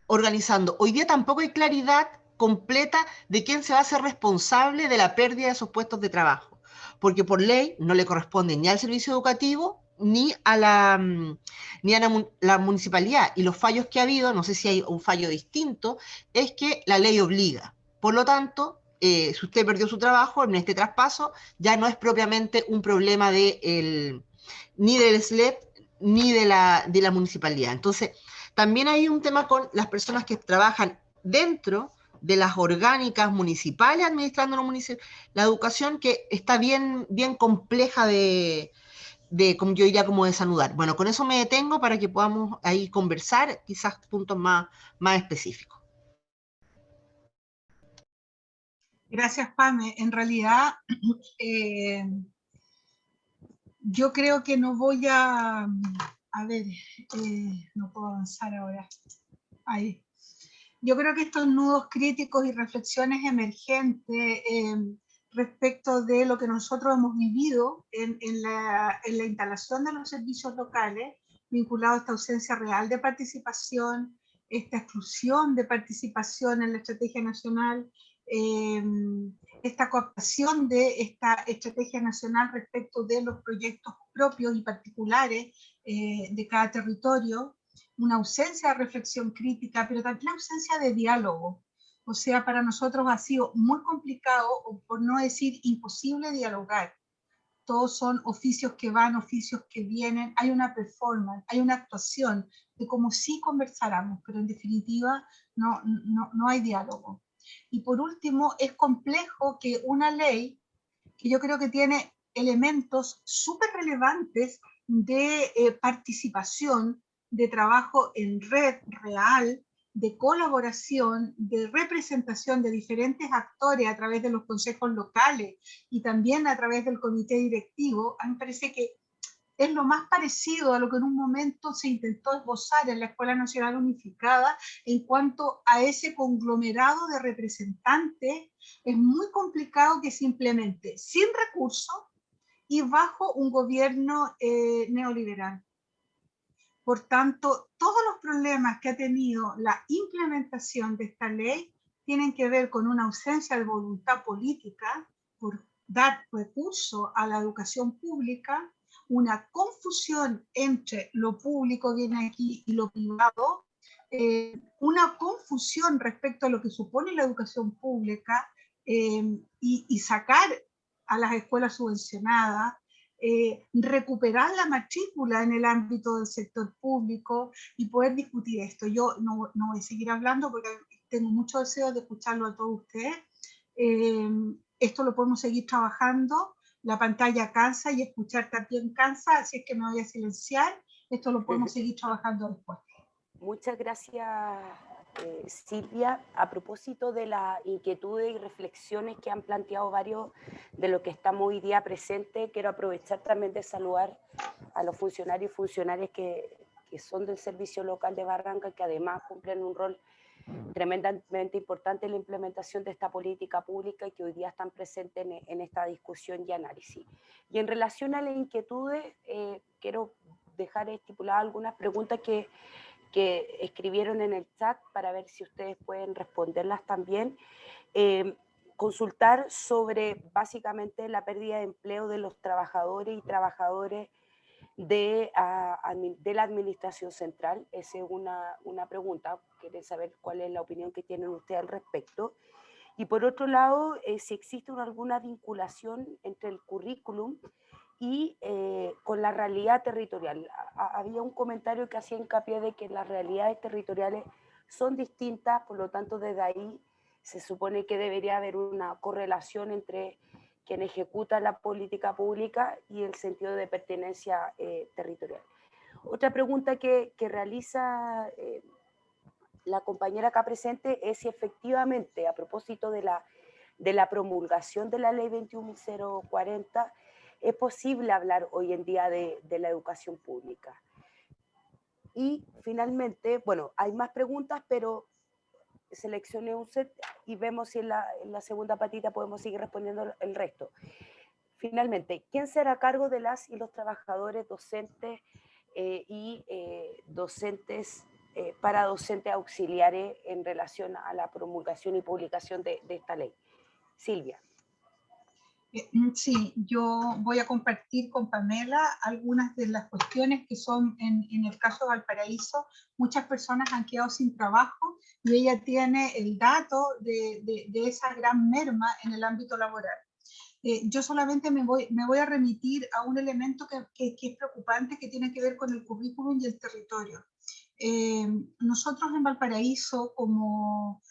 organizando. Hoy día tampoco hay claridad completa de quién se va a hacer responsable de la pérdida de esos puestos de trabajo, porque por ley no le corresponde ni al servicio educativo ni a la municipalidad. Y los fallos que ha habido, no sé si hay un fallo distinto, es que la ley obliga. Por lo tanto, si usted perdió su trabajo en este traspaso, ya no es propiamente un problema ni del SLEP ni de la municipalidad. Entonces, también hay un tema con las personas que trabajan dentro de las orgánicas municipales administrando la educación, que está bien compleja como yo diría, como desanudar. Bueno, con eso me detengo para que podamos ahí conversar quizás puntos más específicos. Gracias, Pame. En realidad, yo creo que no voy a ver, no puedo avanzar ahora. Ahí. Yo creo que estos nudos críticos y reflexiones emergentes respecto de lo que nosotros hemos vivido en la instalación de los servicios locales, vinculado a esta ausencia real de participación, esta exclusión de participación en la estrategia nacional, esta cooptación de esta estrategia nacional respecto de los proyectos propios y particulares de cada territorio, una ausencia de reflexión crítica, pero también la ausencia de diálogo. O sea, para nosotros ha sido muy complicado, o por no decir imposible, dialogar. Todos son oficios que van, oficios que vienen, hay una performance, hay una actuación de como si conversáramos, pero en definitiva no hay diálogo. Y por último, es complejo que una ley, que yo creo que tiene elementos súper relevantes de participación, de trabajo en red real, de colaboración, de representación de diferentes actores a través de los consejos locales y también a través del comité directivo, a mí me parece que es lo más parecido a lo que en un momento se intentó esbozar en la Escuela Nacional Unificada en cuanto a ese conglomerado de representantes. Es muy complicado que se implemente sin recursos y bajo un gobierno neoliberal. Por tanto, todos los problemas que ha tenido la implementación de esta ley tienen que ver con una ausencia de voluntad política por dar recursos a la educación pública, una confusión entre lo público, viene aquí, y lo privado, una confusión respecto a lo que supone la educación pública y sacar a las escuelas subvencionadas, recuperar la matrícula en el ámbito del sector público y poder discutir esto. Yo no voy a seguir hablando porque tengo mucho deseo de escucharlo a todos ustedes. Esto lo podemos seguir trabajando. La pantalla cansa y escuchar también cansa, así es que me voy a silenciar. Esto lo podemos seguir trabajando después. Muchas gracias, Silvia. A propósito de las inquietudes y reflexiones que han planteado varios de los que estamos hoy día presentes, quiero aprovechar también de saludar a los funcionarios y funcionarias que son del Servicio Local de Barranca, que además cumplen un rol tremendamente importante en la implementación de esta política pública y que hoy día están presentes en esta discusión y análisis. Y en relación a las inquietudes, quiero dejar estipuladas algunas preguntas que escribieron en el chat para ver si ustedes pueden responderlas también. Consultar sobre básicamente la pérdida de empleo de los trabajadores y trabajadoras de la administración central. Esa es una pregunta. Quieren saber cuál es la opinión que tienen ustedes al respecto. Y por otro lado, si existe alguna vinculación entre el currículum y con la realidad territorial. Había un comentario que hacía hincapié de que las realidades territoriales son distintas, por lo tanto desde ahí se supone que debería haber una correlación entre quien ejecuta la política pública y el sentido de pertenencia territorial. Otra pregunta que realiza la compañera acá presente es si efectivamente, a propósito de la promulgación de la ley 21.040, es posible hablar hoy en día de la educación pública. Y finalmente, bueno, hay más preguntas, pero seleccioné un set y vemos si en la segunda patita podemos seguir respondiendo el resto. Finalmente, ¿quién será a cargo de las y los trabajadores docentes y docentes para docentes auxiliares en relación a la promulgación y publicación de esta ley? Silvia. Sí, yo voy a compartir con Pamela algunas de las cuestiones que son en el caso de Valparaíso. Muchas personas han quedado sin trabajo y ella tiene el dato de esa gran merma en el ámbito laboral. Yo solamente me voy a remitir a un elemento que es preocupante, que tiene que ver con el currículum y el territorio. Nosotros en Valparaíso, como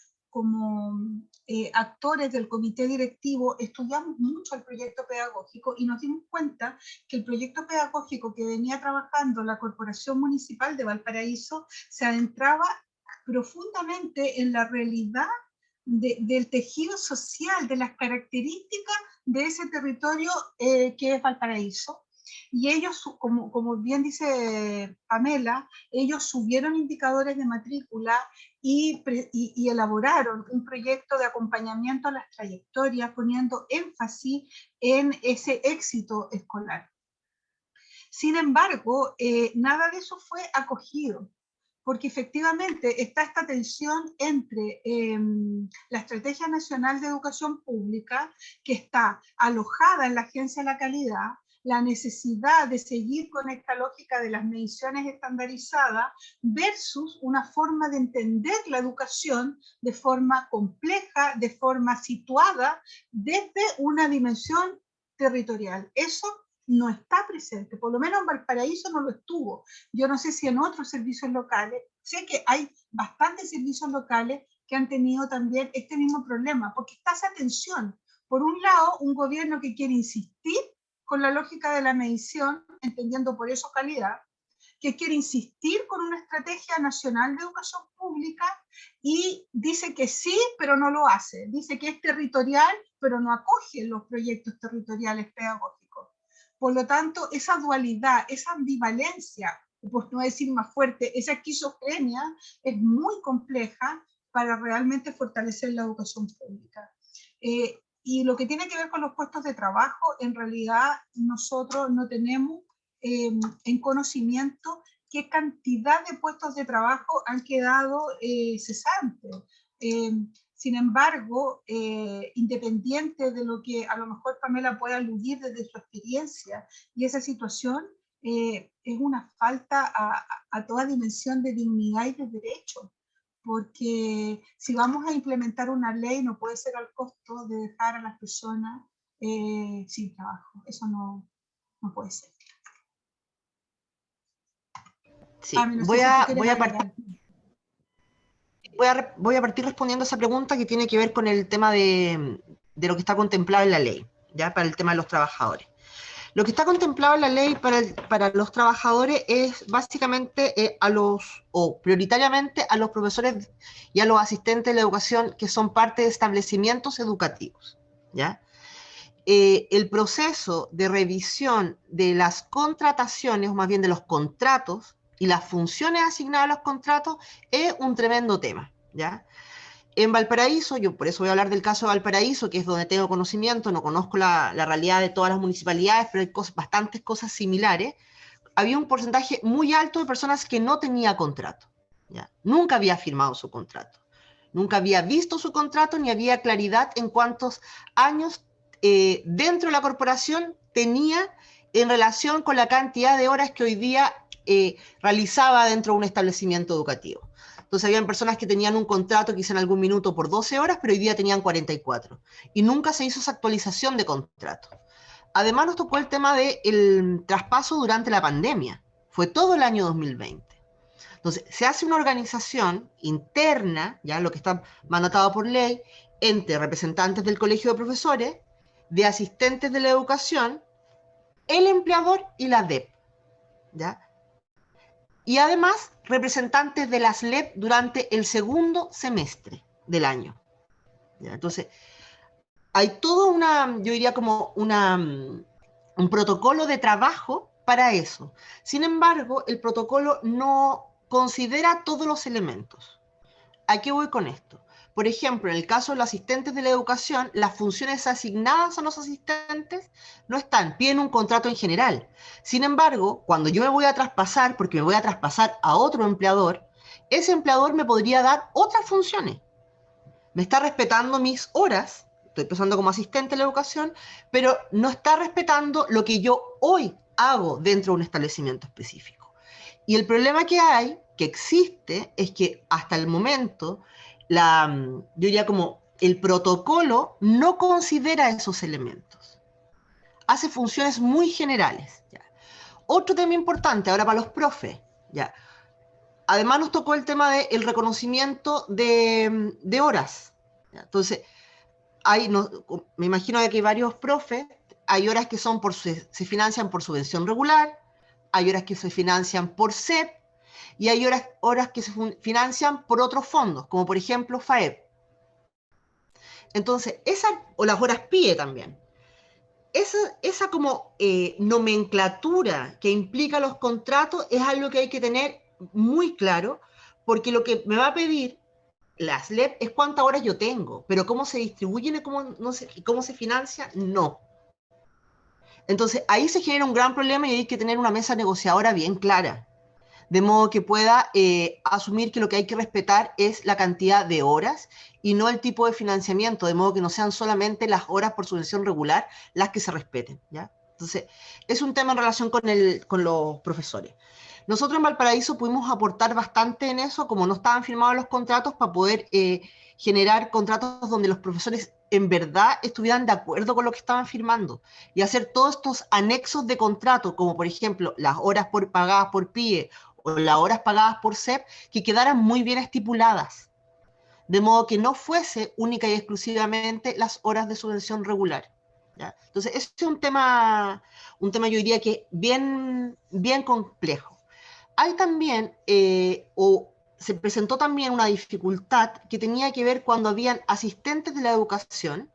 actores del comité directivo, estudiamos mucho el proyecto pedagógico y nos dimos cuenta que el proyecto pedagógico que venía trabajando la Corporación Municipal de Valparaíso se adentraba profundamente en la realidad del tejido social, de las características de ese territorio que es Valparaíso. Y ellos, como bien dice Pamela, ellos subieron indicadores de matrícula y elaboraron un proyecto de acompañamiento a las trayectorias, poniendo énfasis en ese éxito escolar. Sin embargo, nada de eso fue acogido, porque efectivamente está esta tensión entre la Estrategia Nacional de Educación Pública, que está alojada en la Agencia de la Calidad, la necesidad de seguir con esta lógica de las mediciones estandarizadas versus una forma de entender la educación de forma compleja, de forma situada desde una dimensión territorial. Eso no está presente, por lo menos en Valparaíso no lo estuvo. Yo no sé si en otros servicios locales, sé que hay bastantes servicios locales que han tenido también este mismo problema, porque está esa tensión. Por un lado, un gobierno que quiere insistir con la lógica de la medición, entendiendo por eso calidad, que quiere insistir con una estrategia nacional de educación pública y dice que sí, pero no lo hace. Dice que es territorial, pero no acoge los proyectos territoriales pedagógicos. Por lo tanto, esa dualidad, esa ambivalencia, por no decir más fuerte, esa esquizofrenia es muy compleja para realmente fortalecer la educación pública. Y lo que tiene que ver con los puestos de trabajo, en realidad nosotros no tenemos en conocimiento qué cantidad de puestos de trabajo han quedado cesantes. Sin embargo, independiente de lo que a lo mejor Pamela pueda aludir desde su experiencia, y esa situación es una falta a toda dimensión de dignidad y de derecho, porque si vamos a implementar una ley no puede ser al costo de dejar a las personas sin trabajo. Eso no puede ser. Sí, voy a partir respondiendo a esa pregunta que tiene que ver con el tema de lo que está contemplado en la ley, ¿ya? Para el tema de los trabajadores. Lo que está contemplado en la ley para los trabajadores es básicamente prioritariamente a los profesores y a los asistentes de la educación que son parte de establecimientos educativos, ¿ya? El proceso de revisión de las contrataciones, o más bien de los contratos, y las funciones asignadas a los contratos es un tremendo tema, ¿ya? En Valparaíso, yo por eso voy a hablar del caso de Valparaíso, que es donde tengo conocimiento, no conozco la realidad de todas las municipalidades, pero hay bastantes cosas similares. Había un porcentaje muy alto de personas que no tenía contrato, ¿ya? Nunca había firmado su contrato, nunca había visto su contrato, ni había claridad en cuántos años dentro de la corporación tenía en relación con la cantidad de horas que hoy día realizaba dentro de un establecimiento educativo. Entonces habían personas que tenían un contrato quizá en algún minuto por 12 horas, pero hoy día tenían 44. Y nunca se hizo esa actualización de contrato. Además nos tocó el tema del traspaso durante la pandemia. Fue todo el año 2020. Entonces se hace una organización interna, ya lo que está mandatado por ley, entre representantes del colegio de profesores, de asistentes de la educación, el empleador y la DEP, ¿ya? Y además representantes de las LEP durante el segundo semestre del año, ¿ya? Entonces, hay todo yo diría como un protocolo de trabajo para eso. Sin embargo, el protocolo no considera todos los elementos. ¿A qué voy con esto? Por ejemplo, en el caso de los asistentes de la educación, las funciones asignadas a los asistentes no están, piden un contrato en general. Sin embargo, cuando yo me voy a traspasar, porque me voy a traspasar a otro empleador, ese empleador me podría dar otras funciones. Me está respetando mis horas, estoy pasando como asistente de la educación, pero no está respetando lo que yo hoy hago dentro de un establecimiento específico. Y el problema que hay, que existe es que hasta el momento, yo diría como el protocolo no considera esos elementos. Hace funciones muy generales. ¿Ya? Otro tema importante ahora para los profes. ¿Ya? Además nos tocó el tema del reconocimiento de horas. ¿Ya? Entonces, me imagino que hay varios profes, hay horas que se financian por subvención regular, hay horas que se financian por CEP, y hay horas que se financian por otros fondos, como por ejemplo FAEP. Entonces, o las horas PIE también. Esa como nomenclatura que implica los contratos es algo que hay que tener muy claro, porque lo que me va a pedir la SLEP es cuántas horas yo tengo, pero cómo se distribuyen y cómo se financia, no. Entonces, ahí se genera un gran problema y hay que tener una mesa negociadora bien clara, de modo que pueda asumir que lo que hay que respetar es la cantidad de horas y no el tipo de financiamiento, de modo que no sean solamente las horas por subvención regular las que se respeten, ¿ya? Entonces, es un tema en relación con los profesores. Nosotros en Valparaíso pudimos aportar bastante en eso, como no estaban firmados los contratos, para poder generar contratos donde los profesores en verdad estuvieran de acuerdo con lo que estaban firmando y hacer todos estos anexos de contrato, como por ejemplo las horas pagadas por PIE o las horas pagadas por CEP, que quedaran muy bien estipuladas, de modo que no fuese única y exclusivamente las horas de subvención regular. ¿Ya? Entonces, ese es un tema yo diría que bien complejo. Hay también, se presentó también una dificultad que tenía que ver cuando habían asistentes de la educación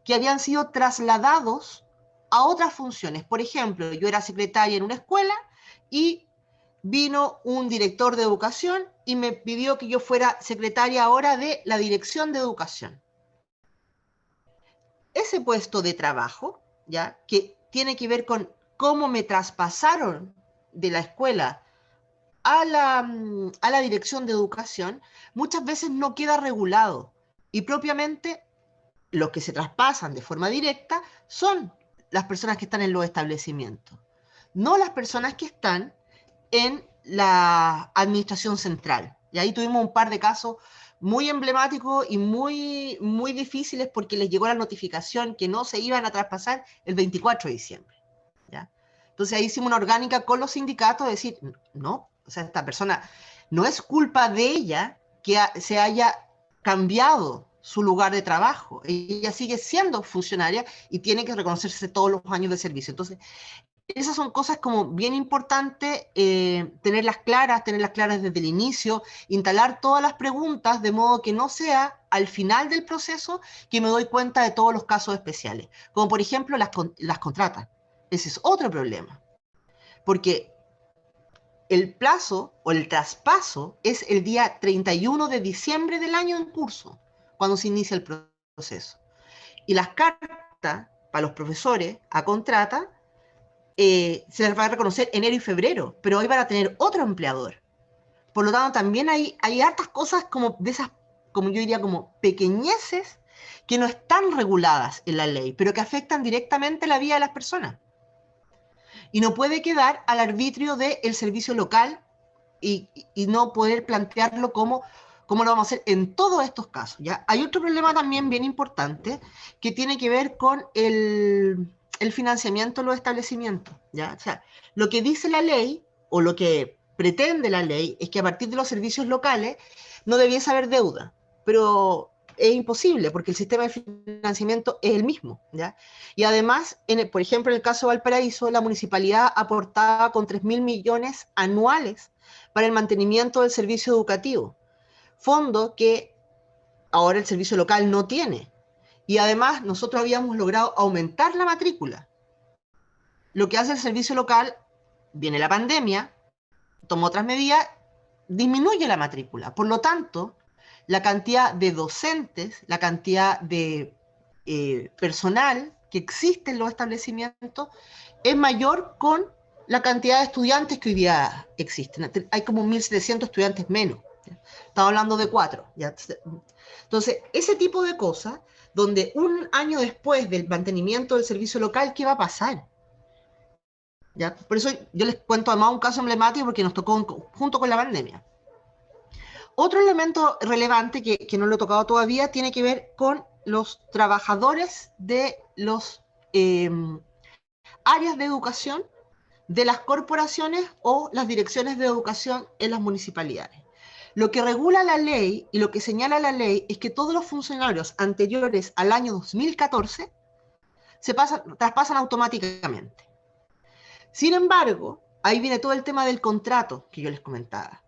que habían sido trasladados a otras funciones. Por ejemplo, yo era secretaria en una escuela y vino un director de educación y me pidió que yo fuera secretaria ahora de la dirección de educación. Ese puesto de trabajo, ¿ya? Que tiene que ver con cómo me traspasaron de la escuela a la dirección de educación, muchas veces no queda regulado. Y propiamente los que se traspasan de forma directa son las personas que están en los establecimientos, no las personas que están en la administración central. Y ahí tuvimos un par de casos muy emblemáticos y muy difíciles porque les llegó la notificación que no se iban a traspasar el 24 de diciembre. ¿Ya? Entonces ahí hicimos una orgánica con los sindicatos de decir, no, o sea, esta persona no es culpa de ella que se haya cambiado su lugar de trabajo. Ella sigue siendo funcionaria y tiene que reconocerse todos los años de servicio. Entonces, esas son cosas como bien importantes, tenerlas claras desde el inicio, instalar todas las preguntas de modo que no sea al final del proceso que me doy cuenta de todos los casos especiales, como por ejemplo las contratas. Ese es otro problema, porque el plazo o el traspaso es el día 31 de diciembre del año en curso, cuando se inicia el proceso. Y las cartas para los profesores a contrata se les va a reconocer enero y febrero, pero hoy van a tener otro empleador. Por lo tanto, también hay hartas cosas como de esas, como yo diría, como pequeñeces que no están reguladas en la ley, pero que afectan directamente la vida de las personas. Y no puede quedar al arbitrio del servicio local y no poder plantearlo como lo vamos a hacer en todos estos casos. ¿Ya? Hay otro problema también bien importante que tiene que ver con el financiamiento de los establecimientos. ¿Ya? O sea, lo que dice la ley o lo que pretende la ley es que a partir de los servicios locales no debiese haber deuda, pero es imposible porque el sistema de financiamiento es el mismo, ¿ya? Y además, por ejemplo, en el caso de Valparaíso, la municipalidad aportaba con 3.000 millones anuales para el mantenimiento del servicio educativo, fondo que ahora el servicio local no tiene. Y además, nosotros habíamos logrado aumentar la matrícula. Lo que hace el servicio local, viene la pandemia, toma otras medidas, disminuye la matrícula. Por lo tanto, la cantidad de docentes, la cantidad de personal que existe en los establecimientos es mayor con la cantidad de estudiantes que hoy día existen. Hay como 1.700 estudiantes menos. ¿Ya? Estamos hablando de 4. ¿Ya? Entonces, ese tipo de cosas, donde un año después del mantenimiento del servicio local, ¿qué va a pasar? ¿Ya? Por eso yo les cuento además un caso emblemático porque nos tocó junto con la pandemia. Otro elemento relevante que no lo he tocado todavía tiene que ver con los trabajadores de los áreas de educación de las corporaciones o las direcciones de educación en las municipalidades. Lo que regula la ley y lo que señala la ley es que todos los funcionarios anteriores al año 2014 traspasan automáticamente. Sin embargo, ahí viene todo el tema del contrato que yo les comentaba.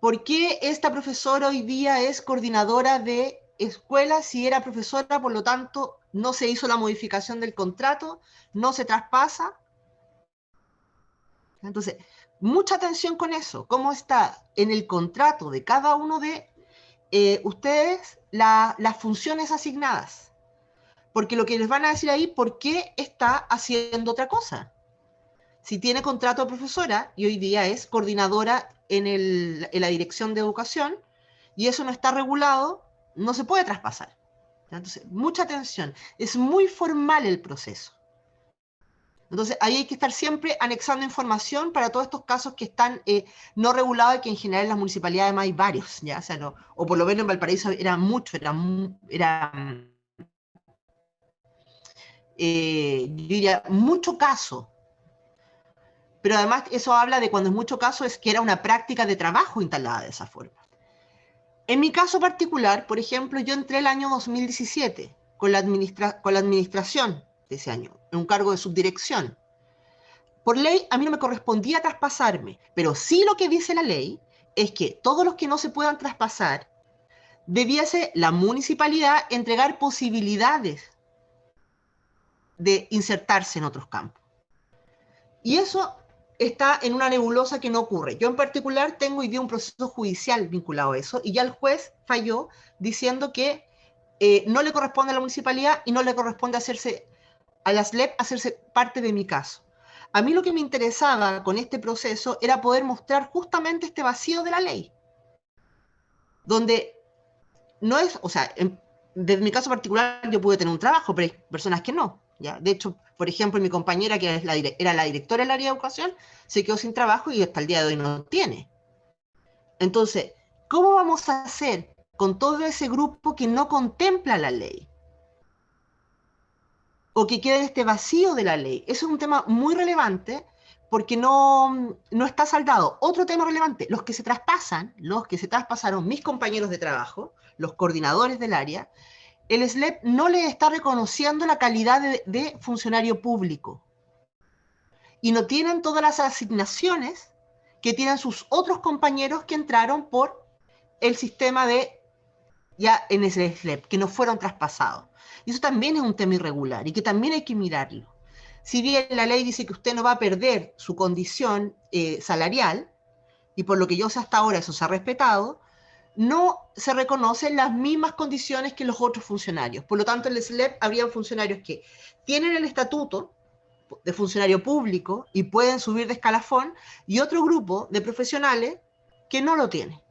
¿Por qué esta profesora hoy día es coordinadora de escuela si era profesora, por lo tanto no se hizo la modificación del contrato, no se traspasa? Entonces, mucha atención con eso, cómo está en el contrato de cada uno de ustedes las funciones asignadas. Porque lo que les van a decir ahí, ¿por qué está haciendo otra cosa? Si tiene contrato de profesora y hoy día es coordinadora en la dirección de educación y eso no está regulado, no se puede traspasar. Entonces, mucha atención. Es muy formal el proceso. Entonces, ahí hay que estar siempre anexando información para todos estos casos que están no regulados y que en general en las municipalidades además hay varios, ¿ya? O sea, no, o por lo menos en Valparaíso era mucho, yo diría, mucho caso. Pero además eso habla de cuando es mucho caso es que era una práctica de trabajo instalada de esa forma. En mi caso particular, por ejemplo, yo entré el año 2017 con la administración de ese año, en un cargo de subdirección. Por ley, a mí no me correspondía traspasarme, pero sí lo que dice la ley es que todos los que no se puedan traspasar, debiese la municipalidad entregar posibilidades de insertarse en otros campos. Y eso está en una nebulosa que no ocurre. Yo en particular tengo hoy día un proceso judicial vinculado a eso, y ya el juez falló diciendo que no le corresponde a la municipalidad y no le corresponde a la SLEP hacerse parte de mi caso. A mí lo que me interesaba con este proceso era poder mostrar justamente este vacío de la ley, donde no es, o sea, desde mi caso particular yo pude tener un trabajo, pero hay personas que no, ¿ya? De hecho, por ejemplo, mi compañera que era la directora del área de educación, se quedó sin trabajo y hasta el día de hoy no tiene. Entonces, ¿cómo vamos a hacer con todo ese grupo que no contempla la ley? O que quede este vacío de la ley. Eso es un tema muy relevante porque no está saldado. Otro tema relevante, los que se traspasaron mis compañeros de trabajo, los coordinadores del área, el SLEP no le está reconociendo la calidad de funcionario público y no tienen todas las asignaciones que tienen sus otros compañeros que entraron por el sistema ya en el SLEP, que no fueron traspasados. Y eso también es un tema irregular y que también hay que mirarlo. Si bien la ley dice que usted no va a perder su condición salarial, y por lo que yo sé hasta ahora eso se ha respetado, no se reconocen las mismas condiciones que los otros funcionarios. Por lo tanto, en el SLEP habrían funcionarios que tienen el estatuto de funcionario público y pueden subir de escalafón, y otro grupo de profesionales que no lo tiene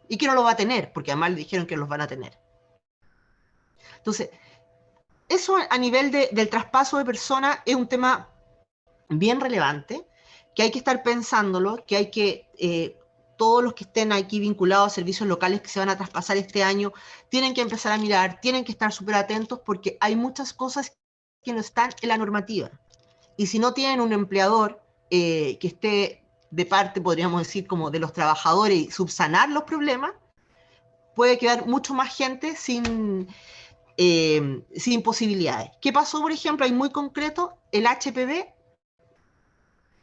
y que no lo va a tener, porque además le dijeron que los van a tener. Entonces, eso a nivel del traspaso de personas es un tema bien relevante, que hay que estar pensándolo, que hay que, todos los que estén aquí vinculados a servicios locales que se van a traspasar este año, tienen que empezar a mirar, tienen que estar súper atentos porque hay muchas cosas que no están en la normativa. Y si no tienen un empleador que esté de parte, podríamos decir, como de los trabajadores y subsanar los problemas, puede quedar mucho más gente sin posibilidades. ¿Qué pasó, por ejemplo? Hay muy concreto el HPB,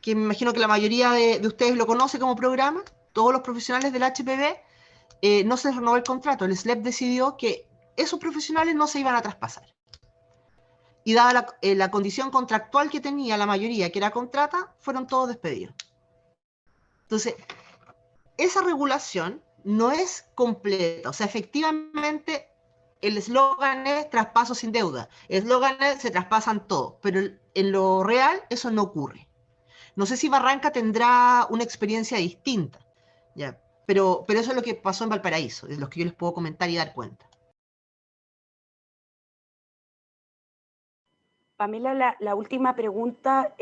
que me imagino que la mayoría de ustedes lo conoce como programa, todos los profesionales del HPB, no se renovó el contrato. El SLEP decidió que esos profesionales no se iban a traspasar. Y dada la condición contractual que tenía la mayoría, que era contrata, fueron todos despedidos. Entonces, esa regulación no es completa. O sea, efectivamente, el eslogan es traspaso sin deuda. El eslogan es se traspasan todos, pero en lo real eso no ocurre. No sé si Barranca tendrá una experiencia distinta, ¿ya? Pero eso es lo que pasó en Valparaíso, de los que yo les puedo comentar y dar cuenta. Pamela, la última pregunta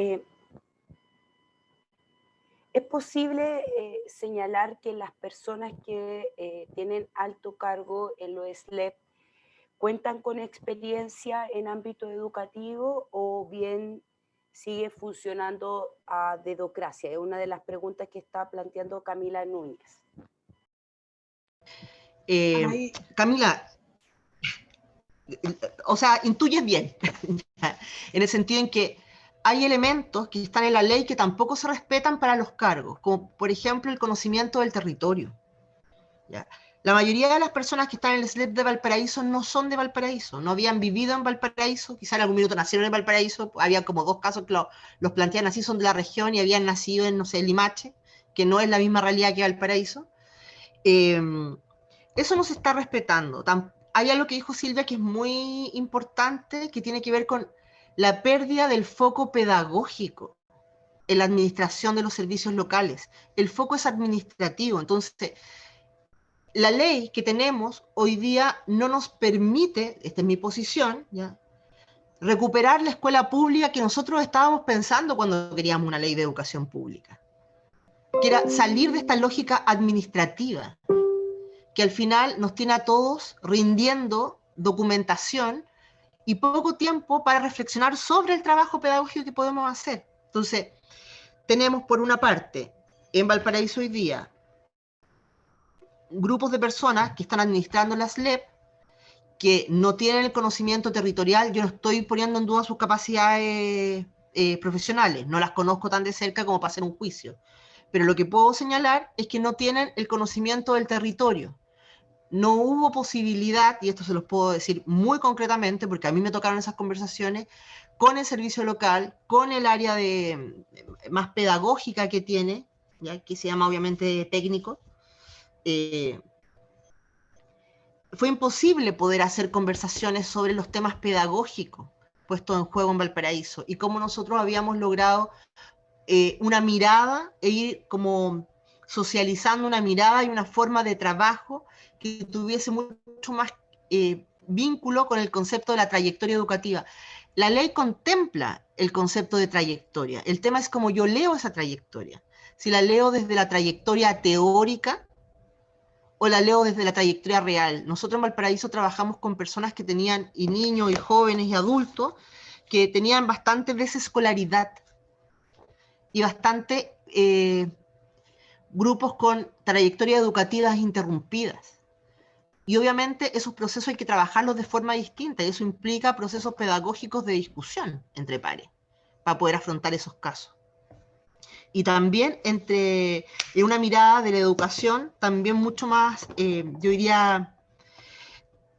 ¿Es posible señalar que las personas que tienen alto cargo en los SLEP cuentan con experiencia en ámbito educativo o bien sigue funcionando a dedocracia? Es una de las preguntas que está planteando Camila Núñez. Camila, o sea, intuyes bien, en el sentido en que hay elementos que están en la ley que tampoco se respetan para los cargos, como por ejemplo el conocimiento del territorio. ¿Ya? La mayoría de las personas que están en el SLEP de Valparaíso no son de Valparaíso, no habían vivido en Valparaíso, quizá en algún minuto nacieron en Valparaíso, había como 2 casos que los plantean así, son de la región y habían nacido en, no sé, Limache, que no es la misma realidad que Valparaíso. Eso no se está respetando. Hay algo que dijo Silvia que es muy importante, que tiene que ver con la pérdida del foco pedagógico en la administración de los servicios locales. El foco es administrativo. Entonces, la ley que tenemos hoy día no nos permite, esta es mi posición, ¿ya?, recuperar la escuela pública que nosotros estábamos pensando cuando queríamos una ley de educación pública, que era salir de esta lógica administrativa, que al final nos tiene a todos rindiendo documentación y poco tiempo para reflexionar sobre el trabajo pedagógico que podemos hacer. Entonces, tenemos por una parte, en Valparaíso hoy día, grupos de personas que están administrando las LEP, que no tienen el conocimiento territorial. Yo no estoy poniendo en duda sus capacidades profesionales, no las conozco tan de cerca como para hacer un juicio, pero lo que puedo señalar es que no tienen el conocimiento del territorio. No hubo posibilidad, y esto se los puedo decir muy concretamente, porque a mí me tocaron esas conversaciones, con el servicio local, con el área más pedagógica que tiene, ¿ya?, que se llama obviamente técnico. Fue imposible poder hacer conversaciones sobre los temas pedagógicos puestos en juego en Valparaíso, y cómo nosotros habíamos logrado una mirada e ir como socializando una mirada y una forma de trabajo que tuviese mucho más vínculo con el concepto de la trayectoria educativa. La ley contempla el concepto de trayectoria. El tema es cómo yo leo esa trayectoria. Si la leo desde la trayectoria teórica o la leo desde la trayectoria real. Nosotros en Valparaíso trabajamos con personas que tenían, y niños, y jóvenes, y adultos, que tenían bastante desescolaridad y bastante grupos con trayectorias educativas interrumpidas. Y obviamente esos procesos hay que trabajarlos de forma distinta, y eso implica procesos pedagógicos de discusión entre pares para poder afrontar esos casos. Y también en una mirada de la educación también mucho más, yo diría,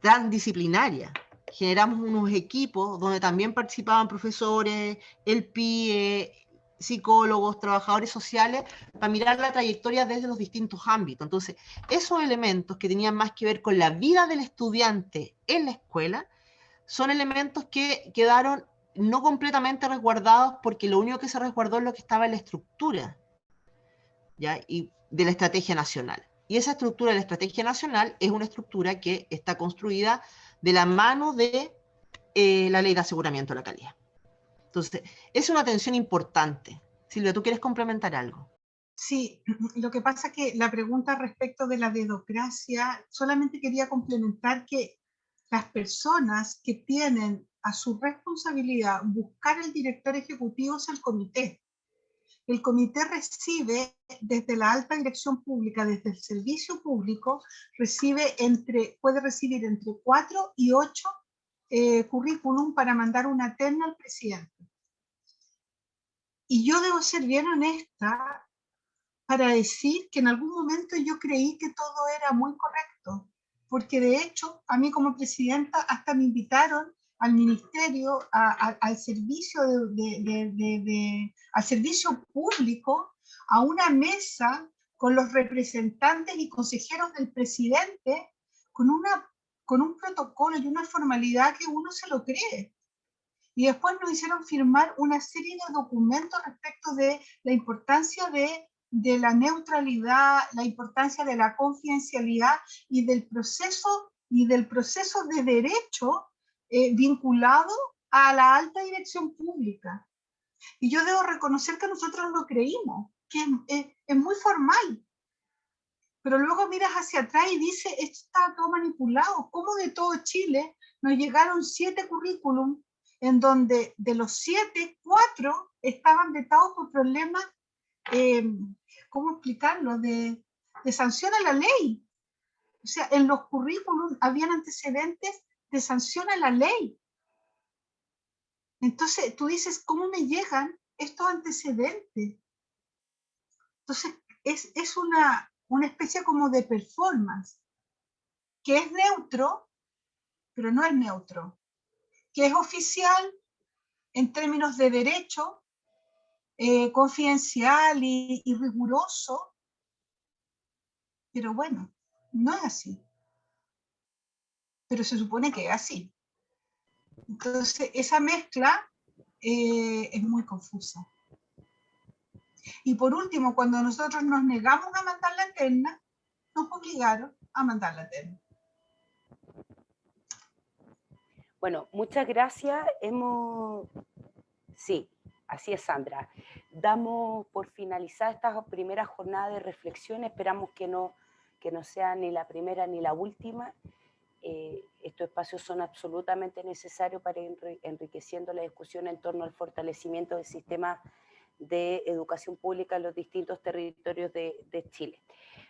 transdisciplinaria. Generamos unos equipos donde también participaban profesores, el PIE, psicólogos, trabajadores sociales, para mirar la trayectoria desde los distintos ámbitos. Entonces, esos elementos que tenían más que ver con la vida del estudiante en la escuela, son elementos que quedaron no completamente resguardados, porque lo único que se resguardó es lo que estaba en la estructura, ¿ya?, y de la estrategia nacional. Y esa estructura de la estrategia nacional es una estructura que está construida de la mano de la ley de aseguramiento de la calidad. Entonces, es una tensión importante. Silvia, ¿tú quieres complementar algo? Sí, lo que pasa es que la pregunta respecto de la dedocracia, solamente quería complementar que las personas que tienen a su responsabilidad buscar el director ejecutivo es el comité. El comité recibe desde la alta dirección pública, desde el servicio público, puede recibir entre 4 y 8 currículum para mandar una terna al presidente. Y yo debo ser bien honesta para decir que en algún momento yo creí que todo era muy correcto, porque de hecho a mí como presidenta hasta me invitaron al ministerio, al servicio al servicio público, a una mesa con los representantes y consejeros del presidente, con un protocolo y una formalidad que uno se lo cree. Y después nos hicieron firmar una serie de documentos respecto de la importancia de la neutralidad, la importancia de la confidencialidad y del proceso de derecho vinculado a la alta dirección pública. Y yo debo reconocer que nosotros lo creímos. que es muy formal. Pero luego miras hacia atrás y dices, esto está todo manipulado. ¿Cómo de todo Chile nos llegaron 7 currículum en donde de los 7, 4 estaban vetados por problemas, ¿cómo explicarlo?, de sanción a la ley? O sea, en los currículum habían antecedentes de sanción a la ley. Entonces, tú dices, ¿cómo me llegan estos antecedentes? Entonces, es una especie como de performance, que es neutro, pero no es neutro, que es oficial en términos de derecho, confidencial y riguroso, pero bueno, no es así. Pero se supone que es así. Entonces, esa mezcla es muy confusa. Y por último, cuando nosotros nos negamos a mandar la terna, nos obligaron a mandar la terna. Bueno, muchas gracias. Sí, así es, Sandra. Damos por finalizada esta primera jornada de reflexión. Esperamos que no sea ni la primera ni la última. Estos espacios son absolutamente necesarios para ir enriqueciendo la discusión en torno al fortalecimiento del sistema de educación pública en los distintos territorios de Chile.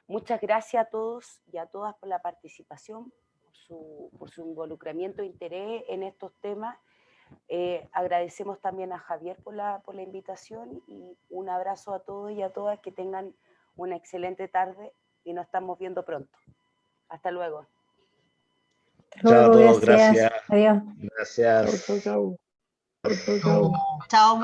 Muchas gracias a todos y a todas por la participación, por su involucramiento e interés en estos temas. Agradecemos también a Javier por la invitación y un abrazo a todos y a todas, que tengan una excelente tarde y nos estamos viendo pronto. Hasta luego. Chao a todos, Gracias. gracias. Adiós. Gracias. Chau, chau, chau. Chau, chau, chau. Chao.